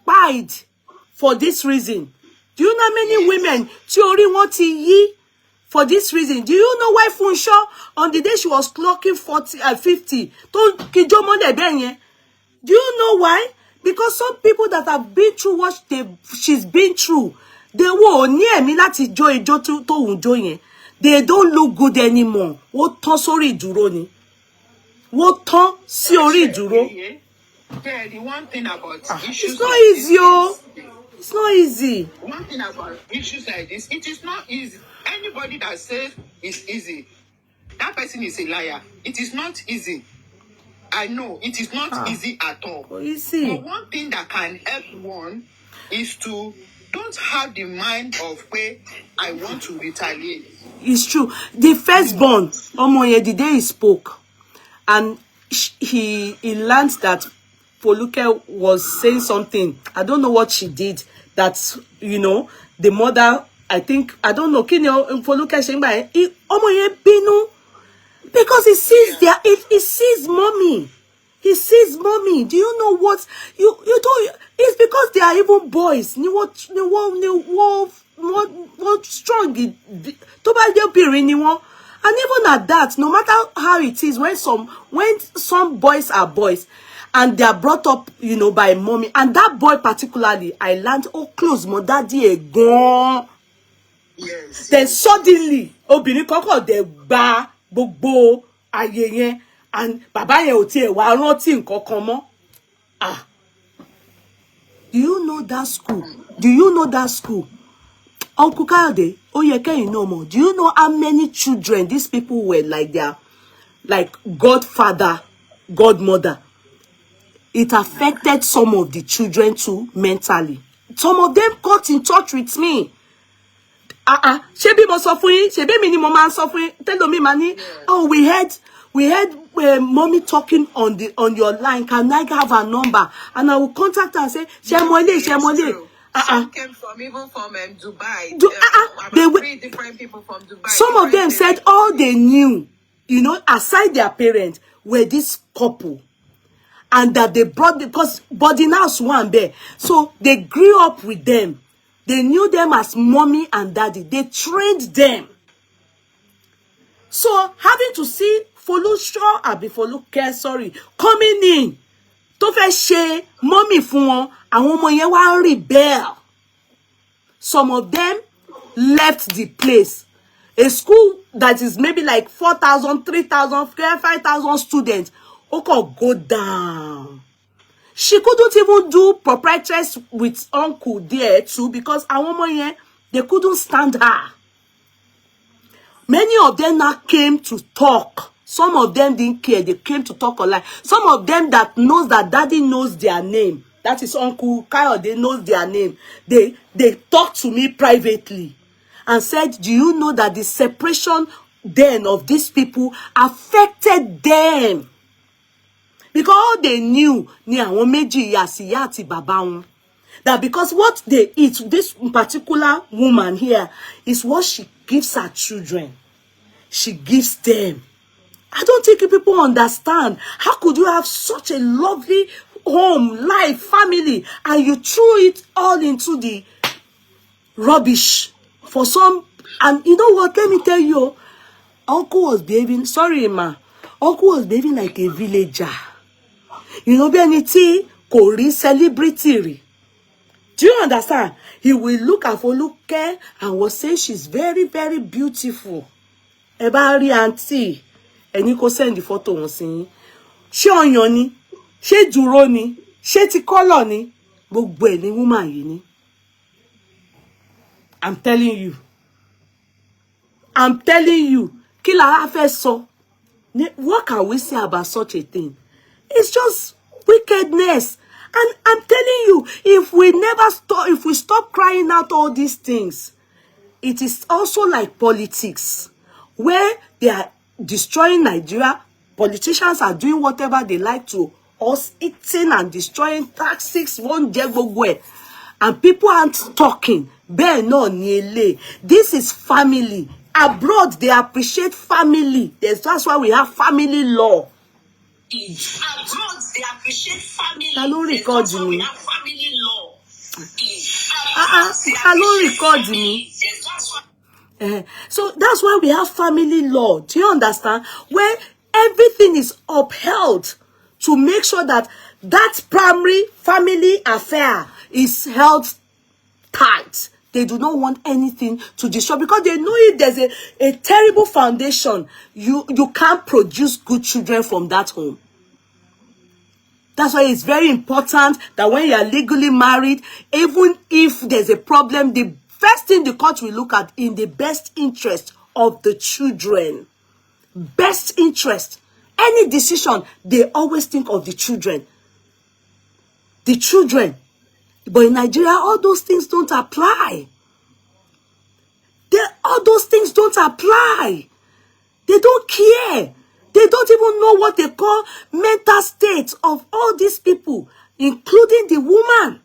died for this reason? Do you know how many women for this reason? Do you know why Funsho on the day she was clocking 40 and 50? Do you know why? Because some people that have been through what she's been through, they were near me láti jó ijó tó ń jó yẹn. They don't look good anymore. Wọ́n tán sórí ìdúró ni. Wọ́n tán sí orí ìdúró. The one thing about issues it's not like easy, oh. It's not easy. One thing about issues like this, it is not easy. Anybody that says it's easy, that person is a liar. It is not easy. I know it is not easy at all. You see. But one thing that can help one is to don't have the mind of where I want to retaliate. It's true. The firstborn, Omoye, the day he spoke, and he learned that Foluke was saying something. I don't know what she did. That, you know, the mother, I think, I don't know, Foluke saying by Omoye binu. Because he sees he sees mommy. He sees mommy. Do you know what you don't? It's because they are even boys. What strong and even at that, no matter how it is, when some boys are boys and they are brought up, you know, by mommy, and that boy particularly, I learned close my daddy a gone. Yes. Then suddenly, obìnrin kọ́kọ́ dẹ̀ gba gbogbo ayé yẹn, and bàbá yẹn ò tiẹ̀ wá rántí nǹkan kan mọ́. Do you know that school? Do you know that school? Uncle Kayode, ó yẹ kẹ́yin know more. Do you know how many children these people were like their godfather, godmother? It affected some of the children too mentally. Some of them got in touch with me. Shebi mo sọ fún yín, shebi mi ni mo máa sọ fún yín. Tell me, mani. Oh, we heard mommy talking on your line. Can I have her number? And I will contact her and say, Shemole. Some came from Dubai. They were 3 different people from Dubai. Some of them said all they knew, you know, aside their parents, were this couple. and that they brought, because boarding house one there. So they grew up with them. They knew them as mommy and daddy. They trained them. So having to see Foluke, sorry, coming in, tó fẹ́ ṣe mommy fún wọn, àwọn ọmọ yẹn wá rebel. Some of them left the place. A school that is maybe like 4,000, 3,000, 5,000 students, go down. She couldn't even do proprietress with uncle there too, because àwọn ọmọ yẹn, they couldn't stand her. Many of them now came to talk. Some of them didn't care. They came to talk online. Some of them that knows that daddy knows their name. That is Uncle Kyle. They knows their name. They talked to me privately and said, do you know that the separation then of these people affected them? Because all they knew, that because what they eat, this particular woman here, is what she gives her children. She gives them. I don't think people understand. How could you have such a lovely home, life, family, and you threw it all into the rubbish for some? And you know what? Let me tell you, Uncle was behaving, sorry ma, Uncle was behaving like a villager. You know, Beniti, Kori, celebrity. Do you understand? He will look at Foluke and will say she's very, very beautiful. Ebari auntie, and you go send the photo on sing. She on yoni, she duroni, she ti colony, gbogbo ẹ ni woman yìí ni. I'm telling you. I'm telling you. Kí la fẹ́ sọ? What can we say about such a thing? It's just wickedness. And I'm telling you, if we stop crying out all these things, it is also like politics, where they are destroying Nigeria. Politicians are doing whatever they like to us, eating and destroying taxes, and people aren't talking. This is family. Abroad, they appreciate family. That's why we have family law. Abroad, they appreciate family. Hello, record me. We have family law. Hello, record me. So that's why we have family law. Do you understand? Where everything is upheld to make sure that that primary family affair is held tight. They do not want anything to destroy, because they know if there's a terrible foundation, you can't produce good children from that home. That's why it's very important that when you are legally married, even if there's a problem, the first thing the court will look at in the best interest of the children. Best interest. Any decision, they always think of the children. The children. But in Nigeria, all those things don't apply. All those things don't apply. They don't care. They don't even know what they call mental state of all these people, including the woman.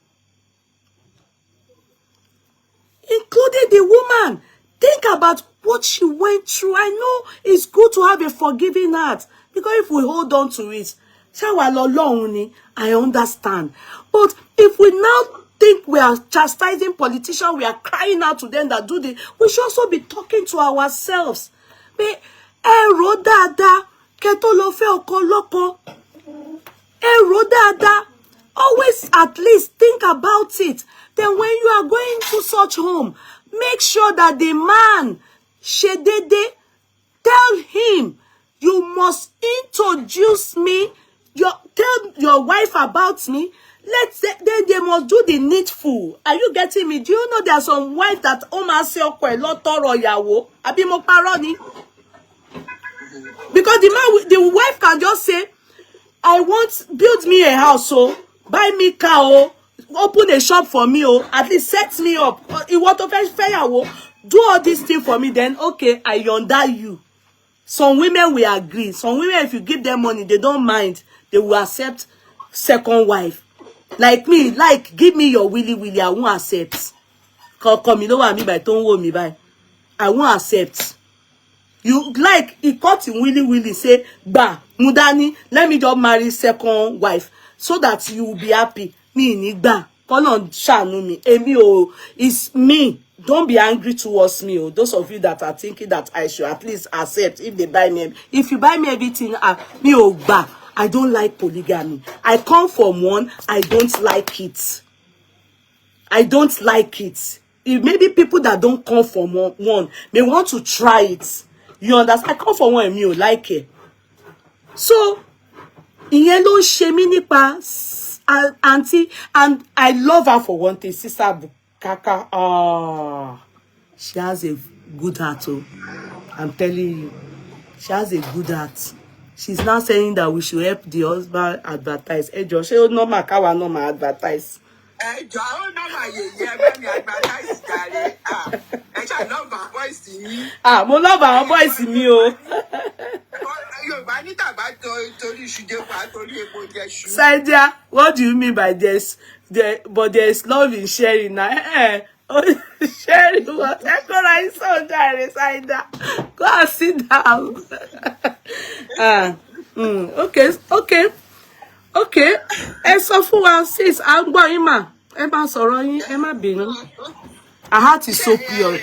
Including the woman. Think about what she went through. I know it's good to have a forgiving heart, because if we hold on to it, I understand. But if we now think we are chastising politicians, we are crying out to them that do this, we should also be talking to ourselves. Always at least think about it. Then when you are going to such home, make sure that the man, Shedede, tell him, you must introduce me, tell your wife about me. Then they must do the needful. Are you getting me? Do you know there are some wives that because the wife can just say, I want, build me a house, so buy me car, open a shop for me, at least set me up. You want to do all these things for me, then okay, I yonder you. Some women will agree. Some women, if you give them money, they don't mind. They will accept second wife. Like me, give me your willy, I won't accept. Come, you know what I mean by don't hold me by. I won't accept. You like he cut him willy say, "Ba, Mudani, let me just marry second wife so that you will be happy." Me ni gba. Kolon ṣàánú mi. Èmi o, it's me. Don't be angry towards me. Oh, those of you that are thinking that I should at least accept if they buy me. If you buy me everything, me o gba. I don't like polygamy. I come from one. I don't like it. I don't like it. If maybe people that don't come from one may want to try it. You understand? I come from one and me ò like it. So, ìyẹn ló ń ṣe mí nípa auntie, and I love her for one thing, Sister Bukaka. She has a good heart. Oh, I'm telling you, she has a good heart. She's now saying that we should help the husband advertise. Ẹ jọ̀ọ́, ṣé ó normal káwa náà máa advertise? Ẹjọ́ àwọn nọ́mbà yèyé ẹgbẹ́ mi advertise jàre. Ẹ ṣáà love our voice yín. Mo love our voice mi o. Yorùbá ní tàbá torí iṣu jẹ́ pa torí epo jẹ́ ṣu. Saidia, what do you mean by this? But there is love in sharing now. Sharing what? Ekora is so jare, Saidia. Go and sit down. Okay. Ẹ sọ fún wa, sis, à ń gbọ́ yín mà. Ẹ má sọ̀rọ̀ yín, ẹ má bínú. Her heart is so pure.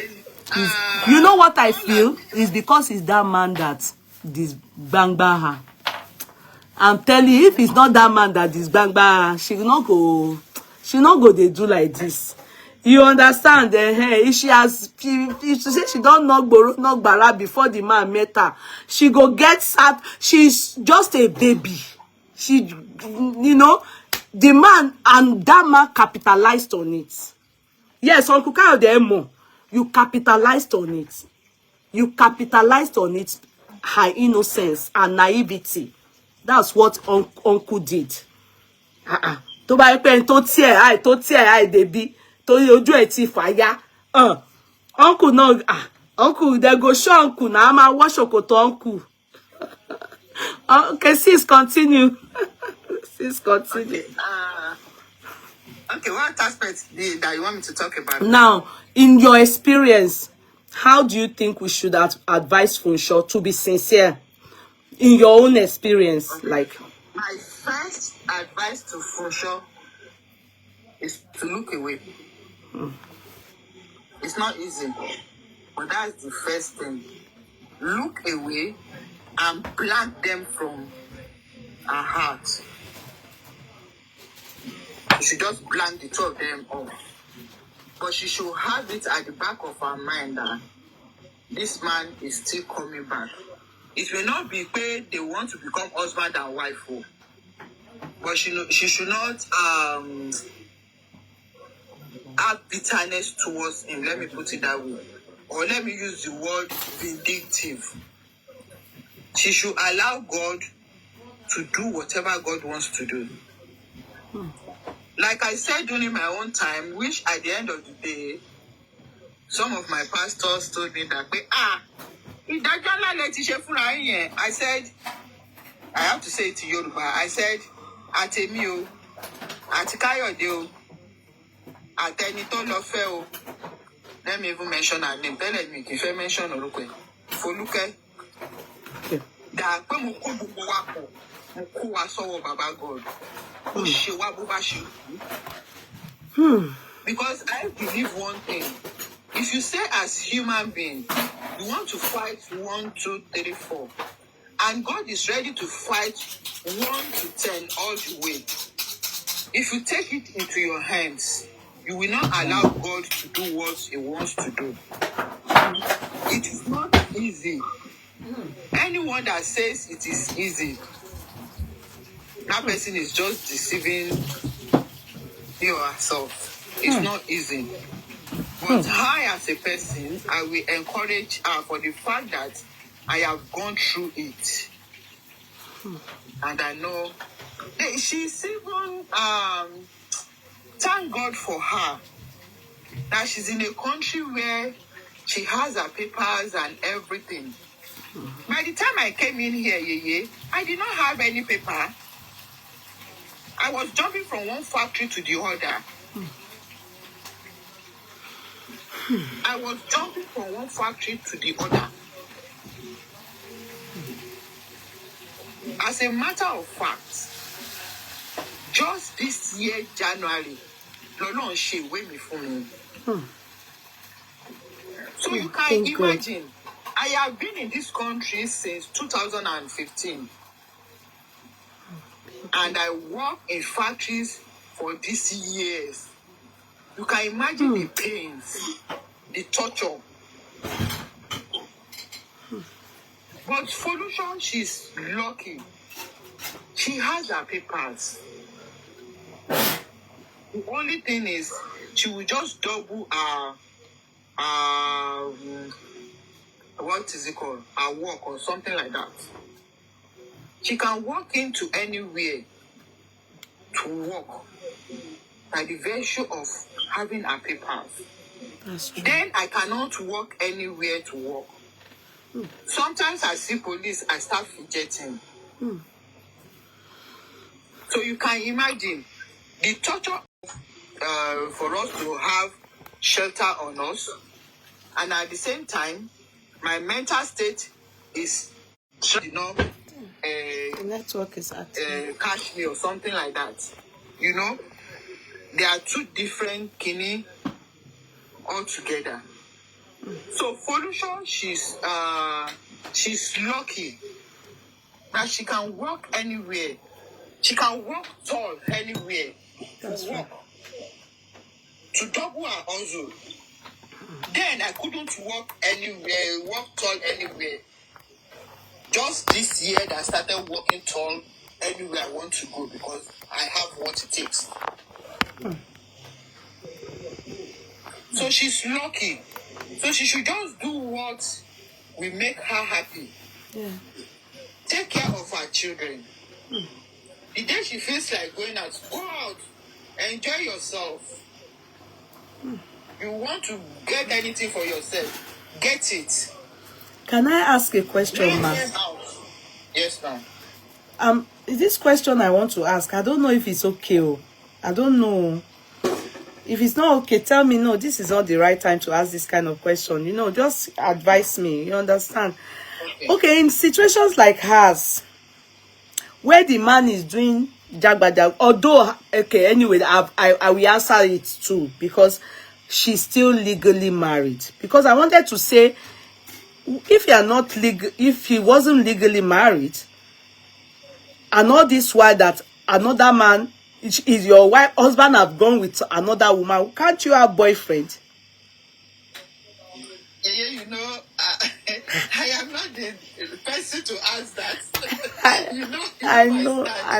You know what I feel? It's because it's that man that bang her. I'm telling you, if it's not that man that bang her, she not go they do like this. You understand? If she say she don't knock bara before the man met her, she go get sad. She's just a baby. She, the man and that man capitalized on it. Yes, Uncle Kyle Demo, you capitalized on it. You capitalized on it, her innocence and naivety. That's what Uncle did. Tó bá pé tó tiẹ̀ baby, tó ojú ẹ̀ ti fàya. Uncle no, Uncle, they go show Uncle na ma wash okoto Uncle. Okay, sis, continue. Sis, continue. Okay, what aspect that you want me to talk about? Now, in your experience, how do you think we should advise Funsho to be sincere? In your own experience, okay. Like. My first advice to Funsho is to look away. It's not easy, but that's the first thing. Look away and blank them from our heart. You should just blank the two of them off. But she should have it at the back of her mind that this man is still coming back. It will not be paid they want to become husband and wife. But she should not have bitterness towards him. Let me put it that way. Or let me use the word vindictive. She should allow God to do whatever God wants to do. Like I said during my own time, which at the end of the day, some of my pastors told me that, I said, I have to say it to Yoruba. I said, Atemio, Atikayode, Atenito Lofeo. Let me even mention her name. Tell me if I mention Foluke. Foluke. That Baba God. Because I believe one thing. If you say as human being, you want to fight 1, 2, 3, 4, and God is ready to fight 1 to 10 all the way. If you take it into your hands, you will not allow God to do what He wants to do. It is not easy. Anyone that says it is easy, that person is just deceiving yourself. It's not easy. But I, as a person, I will encourage her for the fact that I have gone through it. And I know she's even, thank God for her, that she's in a country where she has her papers and everything. By the time I came in here, I did not have any paper. I was jumping from one factory to the other. I was jumping from one factory to the other. as a matter of fact, just this year, January, Lolo she wait me for me. So you can imagine, I have been in this country since 2015. And I work in factories for these years. You can imagine the pains, the torture. But Foluke, she's lucky. She has her papers. The only thing is, she will just double her, what is it called? Her work or something like that. She can walk into anywhere to work by the virtue of having her papers. That's true. Then I cannot walk anywhere to work. Sometimes I see police, I start fidgeting. So you can imagine the torture for us to have shelter on us, and at the same time, my mental state is, The network is active. catch me or something like that. You know, there are two different kidney altogether. So Foluke, she's lucky that she can walk anywhere. She can walk tall anywhere. That's Walk to double her hustle. Then I couldn't walk anywhere, walk tall anywhere. Just this year that I started walking tall anywhere I want to go because I have what it takes. So she's lucky. So she should just do what will make her happy. Yeah. Take care of her children. The day she feels like going out, go out. Enjoy yourself. You want to get anything for yourself, get it. Can I ask a question, ma'am? Yes, ma'am. This question I want to ask, I don't know if it's okay. I don't know. If it's not okay, tell me, no, this is not the right time to ask this kind of question. You know, just advise me. You understand? Okay, in situations like hers, where the man is doing jagbada, although, okay, anyway, I will answer it too, because she's still legally married. Because I wanted to say, if you are not legal, if he wasn't legally married, and all this while that another man is your wife, husband have gone with another woman, can't you have boyfriend? Yeah, you know, I am not the person to ask that. You know, I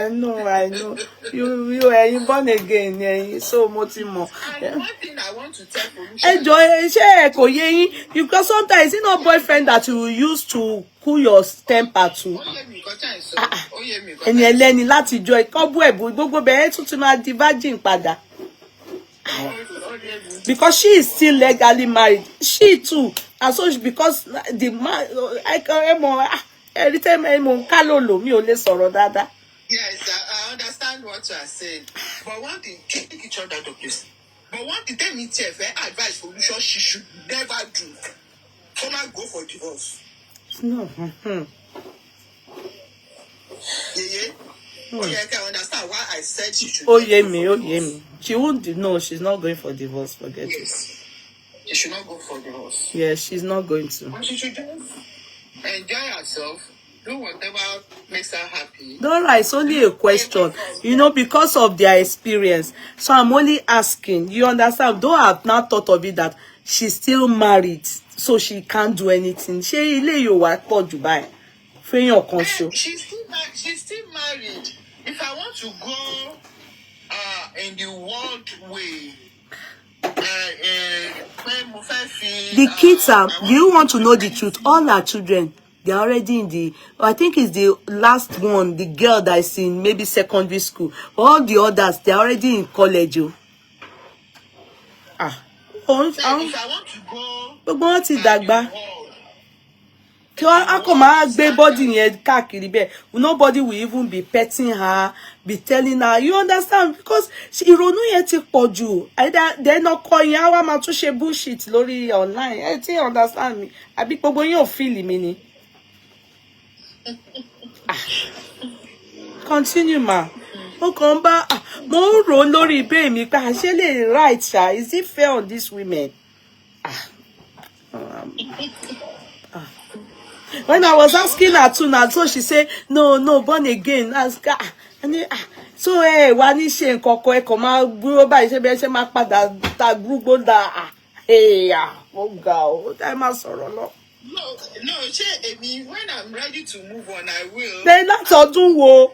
know. You born again, yeah, so much more. And one thing I want to tell Foluke, Enjoy, because sometimes it's not boyfriend that you will use to cool your temper to. And you learn láti joy. Kobu ebu gbogbo be tún ti máa di virgin padà. Because she is still legally married. She too. And so because the man, every time kalolo mi ò lè sọ̀rọ̀ dáadáa. Yes, I understand what you are saying. But one thing, take each other to place. But one thing, tell me, advice for Foluke, she should never do. Come and go for divorce. No. Yeah. Okay, I can understand why I said she should. Me. She won't. No, she's not going for divorce. Forget it. Yes. She should not go for divorce. Yes, she's not going to. But she should just enjoy herself, do whatever makes her happy. Dora, it's only a question, you know, because of their experience. So I'm only asking. You understand? Though I've not thought of it that she's still married, so she can't do anything. She lay your work for Dubai. For your console. She's still married. If I want to go in the world way, the kids are, do you want to know the truth? All our children, they're already in the, I think it's the last one, the girl that is in maybe secondary school. All the others, they're already in college. If I want to go, what is that? Nobody will even be petting her, be telling her. You understand? Because they're not calling her to bullshit lori online. You understand me? I be you feel me. continue ma. Mo kàn bá mo ń rò lórí ìbéèrè mi pé ṣé lè right sha, is it fair on these women? When I was asking her to now, so she say no born again. Ask so wá ní ṣe nǹkan kan ẹ kàn máa gbúrò báyìí ṣe bí ẹ ṣe máa padà ta gbúgbó da ó ga ó dá má sọ̀rọ̀ lọ. No, when I'm ready to move on, I will. Then látọdún wo?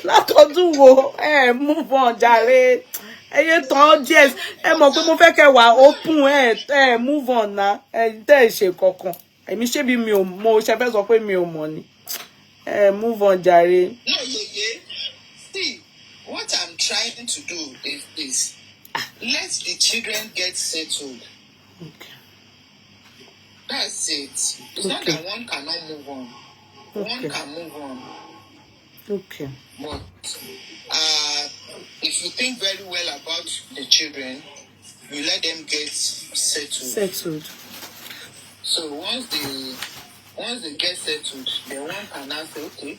Látọdún wo? Move on jàre. Ẹyẹ tán díẹ̀ ẹ mọ̀ pé mo fẹ́ kẹ́ wà open move on na tẹ́ ẹ ṣe kankan. Èmi ṣé bí mi ò mo ṣe fẹ́ sọ pé mi ò mọ̀ ni. Move on jàre. No, see, what I'm trying to do is this. Let the children get settled. Okay. That's it. It's not that one cannot move on. One can move on. Okay. But if you think very well about the children, you let them get settled. So once they get settled, then one can now say, okay,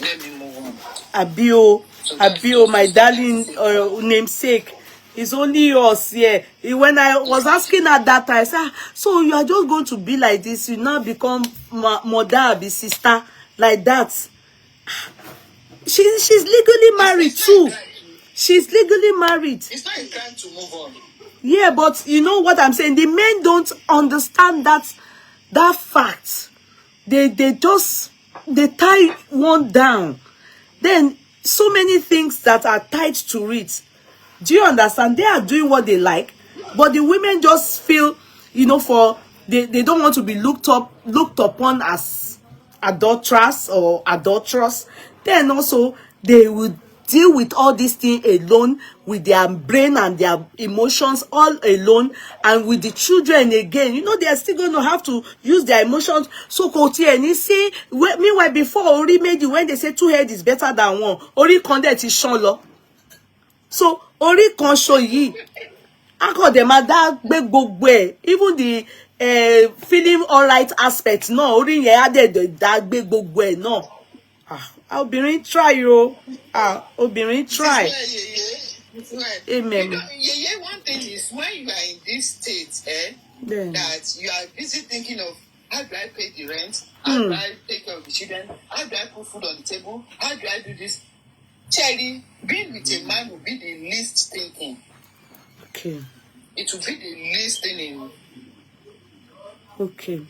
let me move on. Abio, my darling namesake. It's only us here. When I was asking her that time, I said, so you are just going to be like this, you now become mother, be sister, like that. She's legally married too. She's legally married. It's not a crime to move on. Yeah, but you know what I'm saying? The men don't understand that fact. They tie one down. Then so many things that are tied to it. Do you understand? They are doing what they like, but the women just feel, they don't want to be looked upon as adulterers or adulterous. Then also they will deal with all these things alone, with their brain and their emotions all alone, and with the children again. They are still going to have to use their emotions. So see, meanwhile, before Ori made you, when they say two heads is better than one, Ori condet is sholo. So Ori kan show yi. Ako dem ada gbe gbogbo e. Even the feeling all right aspect no Ori yen ade da gbe gbogbo e no. Obìnrin try o. Obìnrin try. Amen. One thing is when you are in this state, that you are busy thinking of how do I pay the rent? How do I take care of the children? How do I put food on the table? How do I do this? Cherry, being with a man will be the least thinking. Okay. It will be the least thinking. Okay.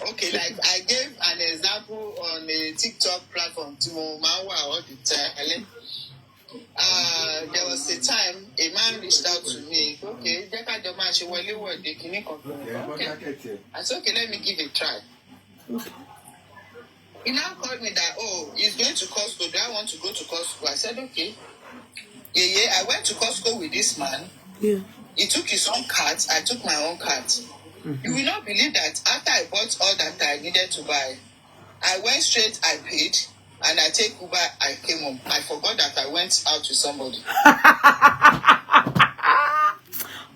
Okay, like I gave an example on a TikTok platform, Timo Mawa all the time. There was a time a man reached out to me. Okay, I said, okay, let me give it a try. Okay. He now called me that, he's going to Costco. Do I want to go to Costco? I said, okay. Yeah. I went to Costco with this man. Yeah. He took his own cart. I took my own cart. You will not believe that after I bought all that I needed to buy, I went straight, I paid, and I take Uber, I came home. I forgot that I went out with somebody.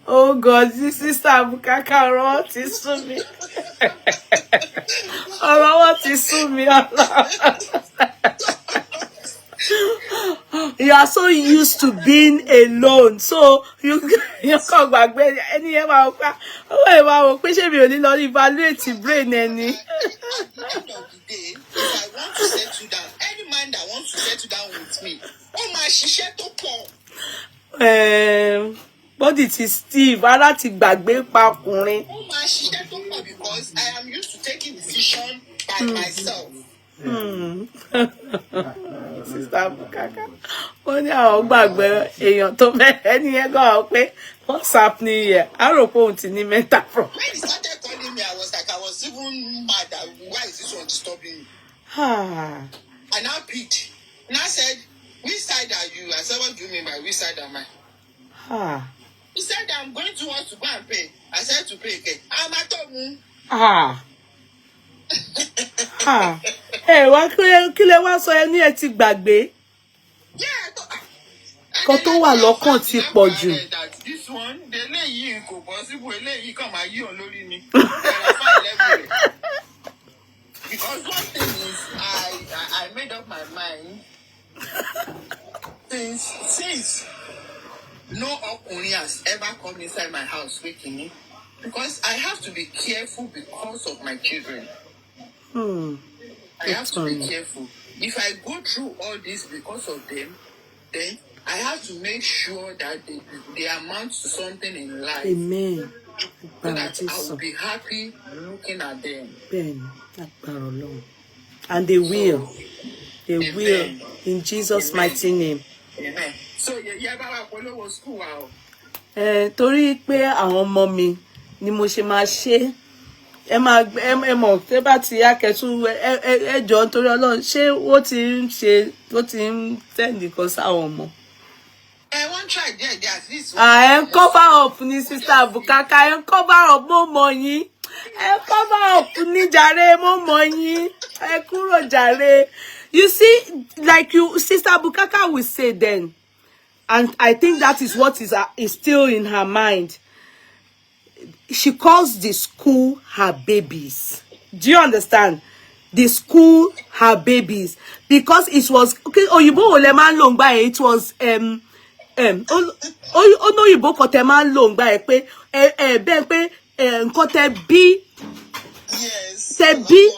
Oh God, this sister Bukaka, what is to me? What is to me? You are so used to being alone, so you come back any about evaluate brain any. At the end of the day, if I want to settle down, any man that wants to settle down with me, my shisha to come. But it is Steve. Ara ti gbàgbé pakunrin. My shisha to come because I am used to taking decision by myself. Sister Bukaka. Wọ́n ní àwọn gbàgbé èèyàn tó bẹ́ẹ̀ ní ẹgbẹ́ pé what's happening here? I rò pé òun ti ní mental problem. When he started calling me, I was like, I was even mad that why is this one disturbing me? I now picked. And I said, which side are you? I said, what do you mean by which side am I? He said, I'm going to want to go and pay. I said, to pay again. I'm at home. Wá kí lẹ wá sọ ẹni ẹ ti gbàgbé. Kan tó wà lọ́kàn ti pọ̀ jù. This one, eléyìí kò possible, eléyìí kàn máa yí on lórí ni. Because one thing is, I made up my mind since no Okunrin has ever come inside my house waking me, because I have to be careful because of my children. I have to be careful. If I go through all this because of them, then I have to make sure that they amount to something in life. Amen. So that I will be happy looking at them. And they will. They Amen. will. In Jesus' mighty name. Amen. So yeah, Baba Polo was school. Wow. Torí pé àwọn ọmọ mi ni mo ṣe máa ṣe. Ẹ mọ̀ tẹ́ bá ti akẹ́tù ẹjọ́ nítorí Ọlọ́run ṣé ó ti ń tẹ̀lé kan sáwọn ọmọ. I won't try there at least. Ẹ cover up ni sister Bukaka, ẹ cover up mo mọ̀ yín. Ẹ cover up ni jàre mo mọ̀ yín. Ẹ kúrò jàre. You see, like sister Bukaka will say then, and I think that is what is still in her mind. She calls the school her babies. Do you understand? The school her babies, because it was okay. Oyibo ole man long by it was Oyibo kote man long by pé ben pé nǹkan tẹ́ bí. Yes. Tẹ́ bí.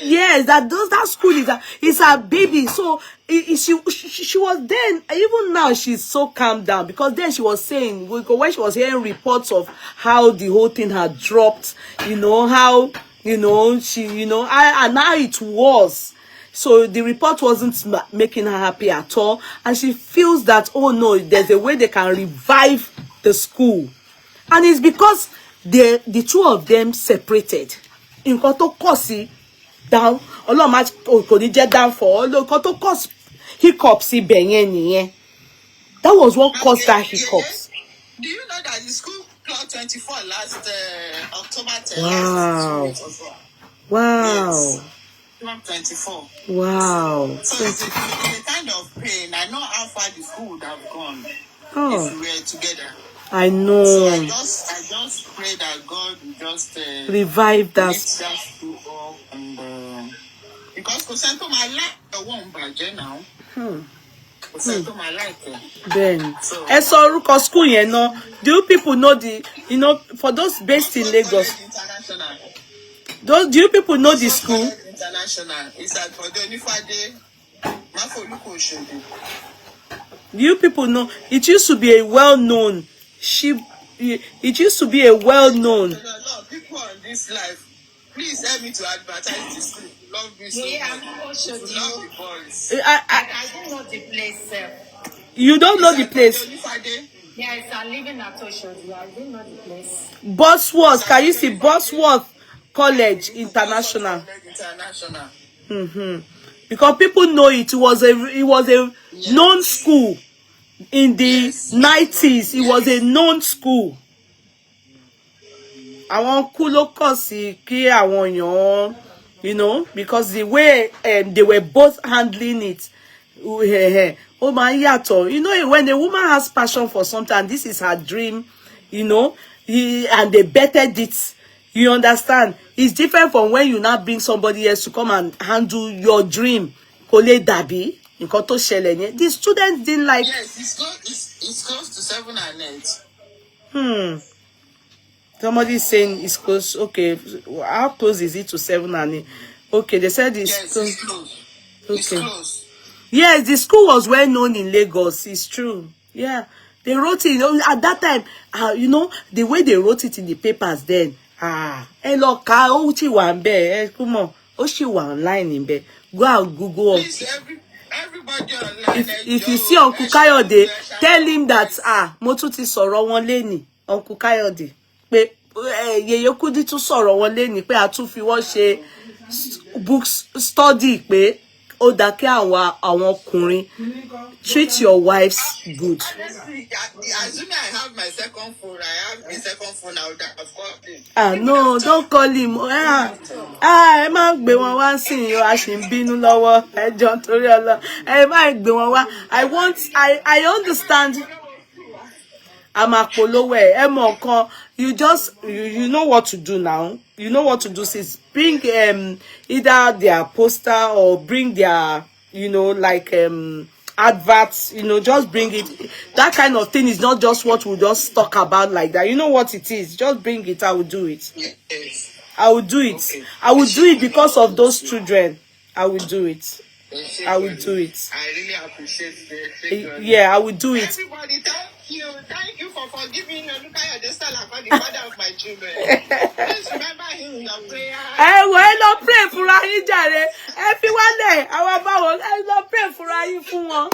Yes, that school is her baby. So she was then, even now she's so calmed down, because then she was saying, when she was hearing reports of how the whole thing had dropped, how she and how it was. So the report wasn't making her happy at all, and she feels that, oh no, there's a way they can revive the school, and it's because the two of them separated. Nǹkan tó cause down, Ọlọ́run má kò ní jẹ́ down for nǹkan tó cause hiccups ibẹ̀ yẹn nìyẹn. That was what caused that hiccups. Do you know that the school clocked 24 last October 10th? Wow. Wow. Yes. 24. Wow. So it's a kind of pain. I know how far the school would have gone if we were together. I know. So I just pray that God will just revive that school up, and because Kosento my life the one budget now. Kosento my life. Then so orúkọ school yẹn náà. Do you people know for those based in Lagos? International. Do you people know the school? International. It's at Foluke. Foluke. Do you people know? It used to be a well-known it used to be a well-known. People on this life, please help me to advertise this school. Love this school. Love the boys. I don't know the place. You don't know the place? Yes, I'm living at Toju. I don't know the place. Bosworth, can you see Bosworth College International? Because people know it was a known school. In the 90s, it was a known school. Àwọn kú ló kàn sí kí àwọn èèyàn, because the way they were both handling it, ó máa ń yàtọ̀. When a woman has passion for something, and this is her dream, and they bettered it, you understand? It's different from when you now bring somebody else to come and handle your dream. Kò lè dàbí. The students didn't like. Yes, it's close to 7 and 8. Somebody saying it's close. Okay, how close is it to 7 and 8? Okay, they said it's close. It's close. Okay. It's close. Yes, the school was well known in Lagos. It's true. Yeah, they wrote it at that time. The way they wrote it in the papers then. Hello, come on, online in bed. Go and Google. Please, everybody online. If you see Uncle Kayode, tell him that mo tún ti sọ̀rọ̀ wọn lẹ́ni, Uncle Kayode, pé Yeye Kudi tún sọ̀rọ̀ wọn lẹ́ni, pé a tún fi wọ́n ṣe books study, pé ó dá kí àwọn ọkùnrin treat your wives good. Assuming I have my second phone, now that I've called him. No, don't call him. Ẹ má gbé wọn wá sí yín, a ṣì ń bínú lọ́wọ́. Ẹ jọ̀ọ́ torí Ọlọ́run. Ẹ má gbé wọn wá. I understand. I'm a polówó ẹ mọ̀ kan you know what to do now. You know what to do, sis. Bring either their poster or bring their, like adverts, just bring it. That kind of thing is not just what we just talk about like that. You know what it is. Just bring it. I will do it. Yes. I will do it. Okay. I will do it because of those children. I will do it. I will do it. I really appreciate it. Yeah, I will do it. Everybody, thank you. Thank you for forgiving me. Look at the Salako, the father of my children. Please remember him in your prayer. Well, pray for yín jàre. Everyone, our Bible, pray for yín fún wọn.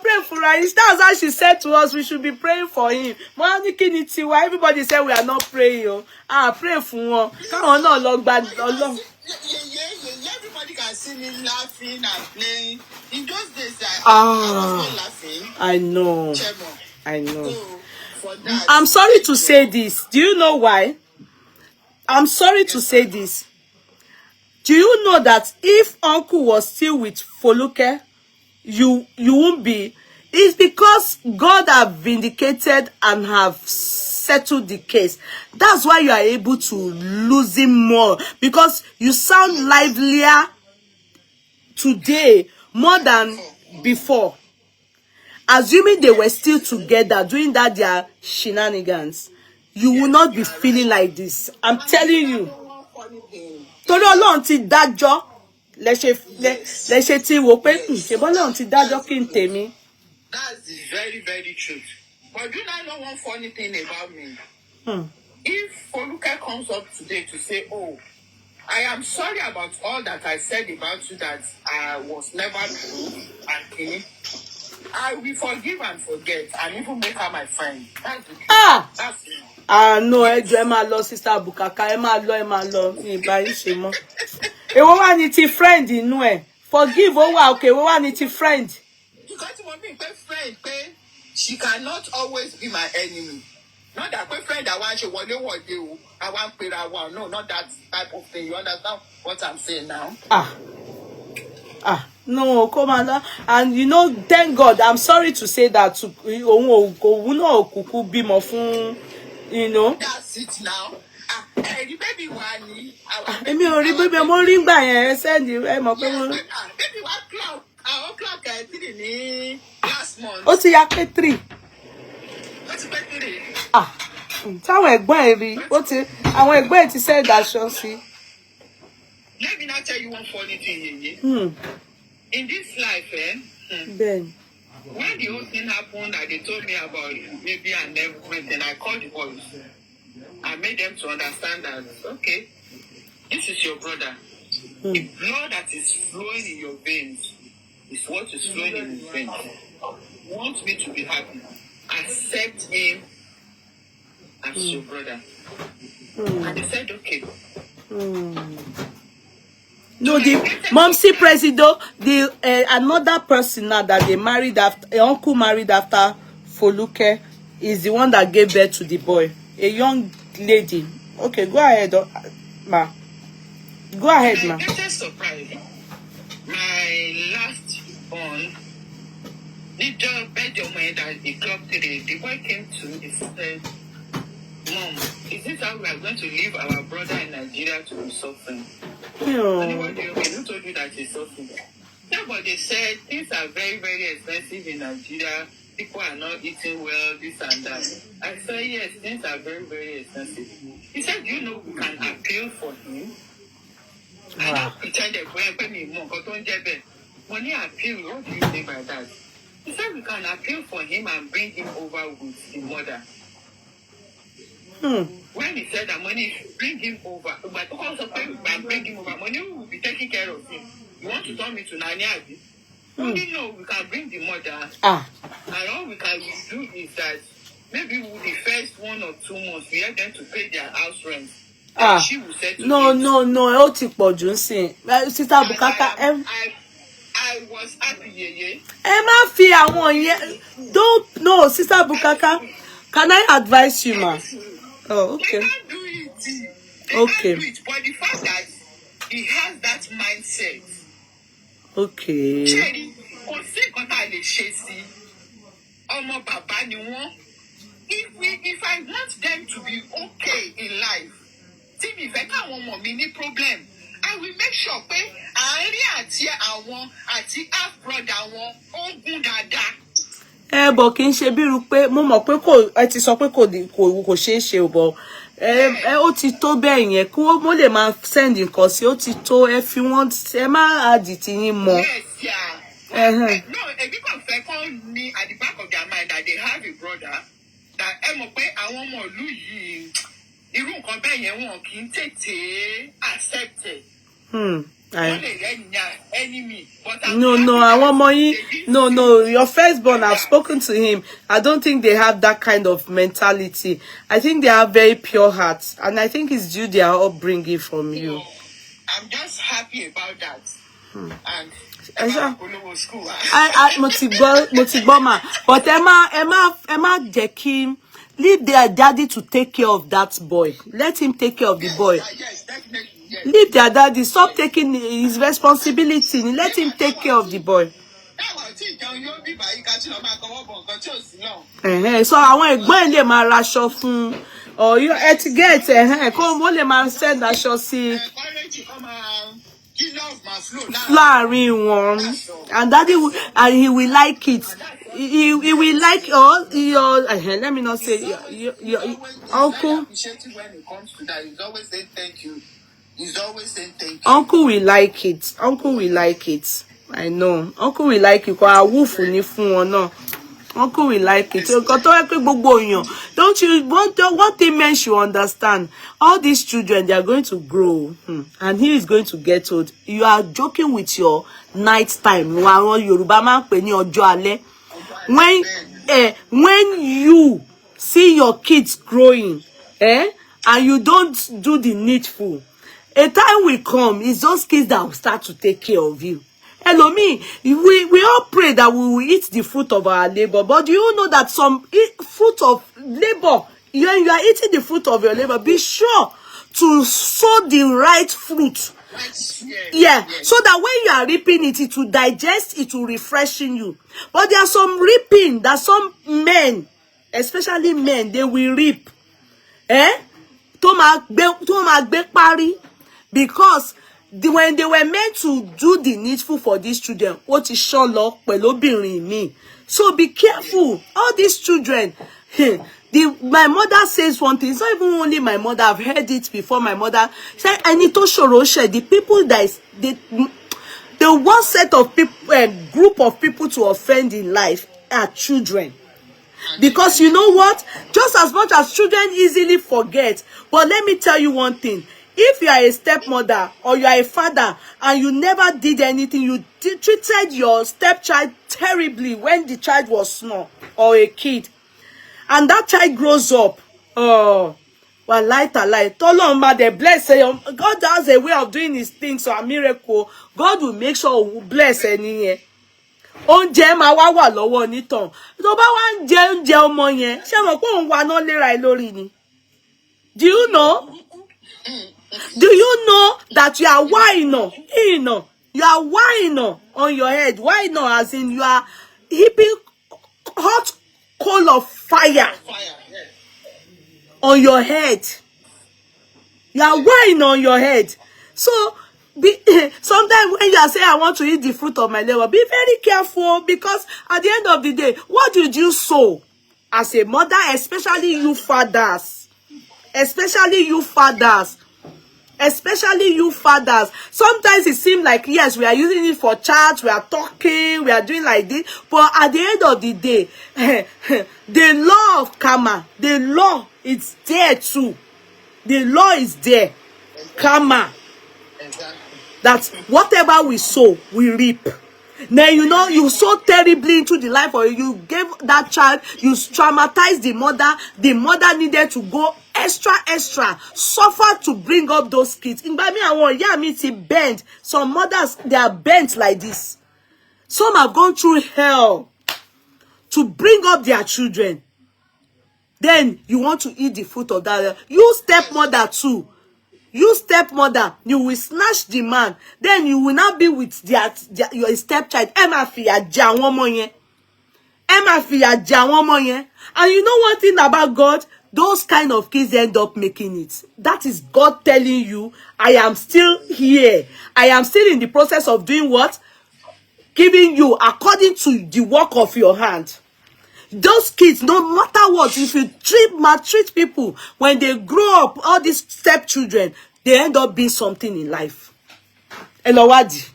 Pray for yín. That's how she said to us, we should be praying for him. Everybody said we are not praying. Pray for wọn. Káwọn náà lọ gba Ọlọ́run. Everybody can see me laughing and playing. In those days, I was not laughing. I know. Chemo. I know. So, for that, I'm sorry to say this. Do you know why? I'm sorry to say this. Do you know that if Uncle was still with Foluke, you won't be? It's because God have vindicated and have settled the case. That's why you are able to lose him more, because you sound livelier today more than before. Assuming they were still together doing that their shenanigans, you will not be feeling like this. I'm telling you. Torí Ọlọ́run ti dájọ́ lẹ ṣe ti wò pé ṣe bọ́lọ́run ti dájọ́ kí n tèmi. That's the very, very truth. But do you know one funny thing about me? If Foluke comes up today to say, oh, I am sorry about all that I said about you that I was never true and clean, I will forgive and forget and even make her my friend. That's the truth. That's it. No, ẹ máa lọ, sister Bukaka, ẹ máa lọ, ní ìbá yín ṣe mọ́. Èwo wá ní ti friend inú ẹ̀. Forgive, ó wà okay, èwo wá ní ti friend. Because you want me to friend, she cannot always be my enemy. Not that friend I want you I want pera one. No, not that type of thing. You understand what I'm saying now? No, come on. And thank God, I'm sorry to say that Ohun náà kúkú bímọ fún, That's it now. Baby one. Èmi ò rí baby mo rí gbà yẹn send ẹ mọ̀ pé mo. Baby 1 o'clock last month. Ó ti ya pé 3. What's the birthday? Táwọn ẹ̀gbọ́n ẹ̀ rí, àwọn ẹ̀gbọ́n ẹ̀ ti send aṣọ sí. Let me now tell you one funny thing, In this life, Ben. When the whole thing happened that they told me about maybe and everything, I called the boys. I made them to understand that, okay, this is your brother. The blood that is flowing in your veins is what is flowing in his veins. You want me to be happy? Accept him as your brother. And they said, okay. No, the Momsi Presido, the another person now that they married after, uncle married after Foluke, is the one that gave birth to the boy, a young lady. Okay, go ahead, ma. Go ahead, ma. My greatest surprise, my last born, the job bed of my dad, the club today, the boy came to me and said, Mom, is this how we are going to leave our brother in Nigeria to be suffering? Who told you that he's suffering? Yeah, but they said things are very, very expensive in Nigeria. People are not eating well, this and that. I said, yes, things are very, very expensive. He said, you know, we can appeal for him. I don't pretend that we're paying me more. Money appeal, what do you mean by that? He said, we can appeal for him and bring him over with the mother. When he said that money, bring him over. But also bring him over. Money will be taking care of him. You want to turn me to Nanyadi? Only no, we can bring the mother. And all we can do is that maybe the first 1 or 2 months we have them to pay their house rent. She will say to no, ó ti pọ̀ jù ńsìn. Sister Bukaka, I was happy, yeah. Ẹ má fi àwọn yẹn. Don't, no, Sister Bukaka. Can I advise you, ma? Oh, okay. They can't do it. They Okay. can't do it. But the fact that he has that mindset. Okay. Jerry, kò sí nǹkan tá a lè ṣe sí. Ọmọ bàbá ni wọ́n. If I want them to be àwọn ọmọ mi ní problem. I will make sure pé àárín àti àwọn àti half brother wọn ó gún dáadáa. Bọ̀ kì í ṣe bírú pé mo mọ̀ pé kò ẹ ti sọ pé kò ṣeé ṣe ò bọ̀ ó ti tó bẹ́ẹ̀ yẹn kí wọ́n lè máa send nǹkan sí ó ti tó ẹ fi wọ́n ẹ má àdìtì yín mọ́. Yes, yeah. No, èmi kàn fẹ́ kọ́ ní at the back of their mind that they have a brother that ẹ mọ̀ pé àwọn ọmọ ìlú yìí irú nǹkan bẹ́ẹ̀ yẹn wọn kì í tètè accept it. Wọ́n lè lẹ́yìn enemy. No, àwọn ọmọ yín, no, your firstborn, I've spoken to him. I don't think they have that kind of mentality. I think they have very pure hearts, and I think it's due their upbringing from you. I'm just happy about that. And mo ti gbọ́ ma, but ẹ má jẹ́ kí leave their daddy to take care of that boy. Let him take care of the boy. Yes, definitely. Yes. Leave their daddy. Stop taking his responsibility. Let him take care of the boy. So àwọn ẹ̀gbọ́n ẹ̀ lè máa raṣọ fún or you get kó wọ́n lè máa send aṣọ sí láàrin wọn, and daddy and he will like it. He will like your let me not say your uncle. He's always saying thank you. Uncle will like it. Uncle will like it. I know. Uncle will like it. Uncle will like it. Don't you one thing men should understand? All these children, they are going to grow, and he is going to get old. You are joking with your night time. When you see your kids growing, and you don't do the needful, a time will come, it's those kids that will start to take care of you. Hello, me. We all pray that we will eat the fruit of our labor. But do you know that some fruit of labor, when you are eating the fruit of your labor, be sure to sow the right fruit. Yeah. So that when you are reaping it, it will digest, it will refreshing you. But there are some reaping that some men, especially men, they will reap. Because when they were meant to do the needful for these children, what is solo me. So be careful. All these children, my mother says one thing. It's not even only my mother. I've heard it before. My mother said, I need to show the people that is the one set of people, group of people to offend in life are children. Because you know what? Just as much as children easily forget, but let me tell you one thing. If you are a stepmother or you are a father and you never did anything, you treated your stepchild terribly when the child was small or a kid, and that child grows up, well, light. Tolomba, they bless. God has a way of doing his things, so a miracle. God will make sure we bless any. Oúnjẹ máa wá wà lọ́wọ́ nítàn. Tó bá wá ń jẹ oúnjẹ ọmọ yẹn, ṣé mọ̀ pé òun wà náà léra ẹ lórí ni? Do you know? Do you know that you are whining? You are whining on your head. Whining as in you are heaping hot coal of fire on your head. You are whining on your head. So sometimes when you are saying, I want to eat the fruit of my labor, be very careful, because at the end of the day, what did you sow as a mother, especially you fathers? Especially you fathers. Sometimes it seems like, yes, we are using it for chat, we are talking, we are doing like this, but at the end of the day, the law of karma, the law is there too. The law is there. Karma. That whatever we sow, we reap. Then you know, you sow terribly into the life, or you gave that child, you traumatized the mother needed to go extra, suffer to bring up those kids. In Bami, I want me to bend. Some mothers, they are bent like this. Some have gone through hell to bring up their children. Then you want to eat the fruit of that. You stepmother too. You stepmother, you will snatch the man. Then you will not be with your stepchild. And you know one thing about God? those kind of kids end up making it. That is God telling you, I am still here. I am still in the process of doing what? Giving you according to the work of your hand. Those kids, no matter what, if you maltreat people, when they grow up, all these stepchildren, they end up being something in life. Elowadi.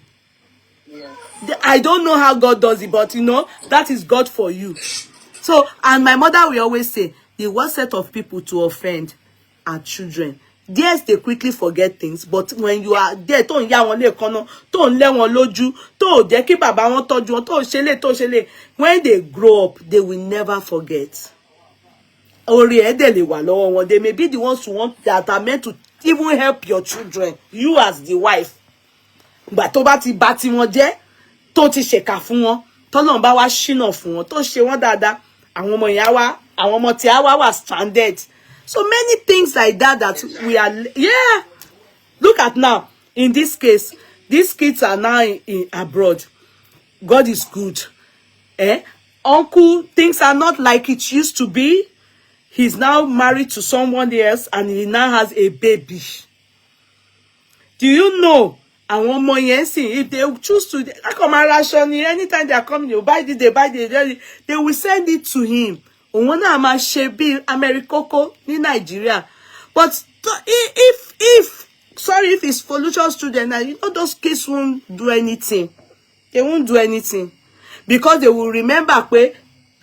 I don't know how God does it, but you know, that is God for you. So, and my mother will always say, the worst set of people to offend are children. Yes, they quickly forget things, but when you are there, tó ń yá wọn lẹ́ẹ̀kan, tó ń lé wọn lójú, tó jẹ́ kí bàbá wọn tọ́jú wọn, tó ṣe lé, when they grow up, they will never forget. Orí ẹ̀ dẹ̀ lè wà lọ́wọ́ wọn. They may be the ones that are meant to even help your children, you as the wife. But tó bá ti bà tí wọn jẹ́, tó ti ṣèkà fún wọn, tọ́lọ́run bá wá ṣínà fún wọn, tó ṣe wọ́n dáadáa, àwọn ọmọ yẹn wá, àwọn ọmọ tí á wá stranded. So many things like that we are, yeah. Look at now, in this case, these kids are now in abroad. God is good. Uncle, things are not like it used to be. He's now married to someone else and he now has a baby. Do you know? And one more yes, if they choose to, anytime they are coming, they buy this, they will send it to him. Ama shebi Amerikoko in Nigeria. But if it's Foluke student, you know those kids won't do anything. They won't do anything. Because they will remember where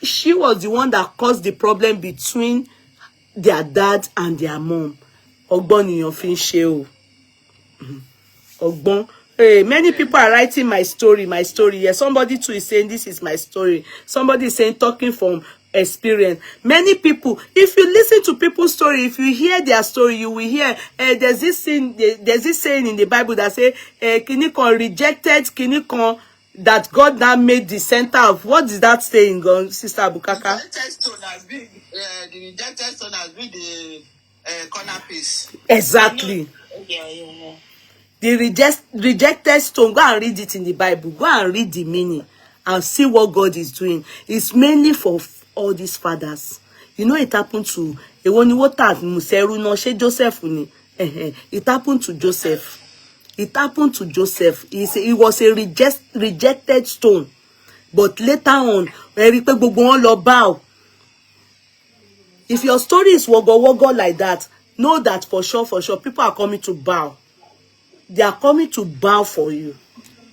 she was the one that caused the problem between their dad and their mom. Ogbon in your fin sheo. Ogbon. Hey, many people are writing my story. Yes, somebody too is saying this is my story. Somebody is saying talking from experience. Many people, if you listen to people's story, if you hear their story, you will hear there's this saying in the Bible that say kinikon rejected kinikon that God now made the center of. What is that saying, Sister Bukaka? The rejected stone has been the corner piece. Exactly. Yeah. The rejected stone, go and read it in the Bible. Go and read the meaning and see what God is doing. It's mainly for all these fathers. You know, it happened to Joseph. It happened to Joseph. It happened to Joseph. It was a rejected stone. But later on, bow. If your story is wogo like that, know that for sure, people are coming to bow. They are coming to bow for you.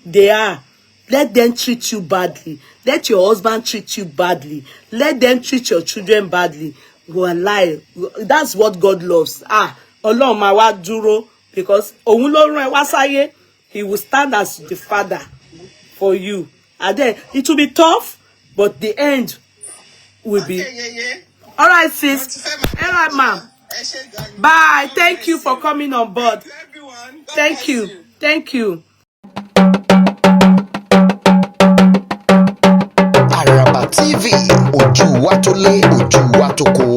They are. Let them treat you badly. Let your husband treat you badly. Let them treat your children badly. Go and lie. That's what God loves. Ọlọ́run máa wá dúró, because Ohun ló rán ẹ wá sáyé. He will stand as the father for you. And then it will be tough, but the end will be. All right, sis. All right, ma'am. Bye. Thank you for coming on board. Thank you. Thank you. Araba TV, ojú wa tó lé, ojú wa tó kó.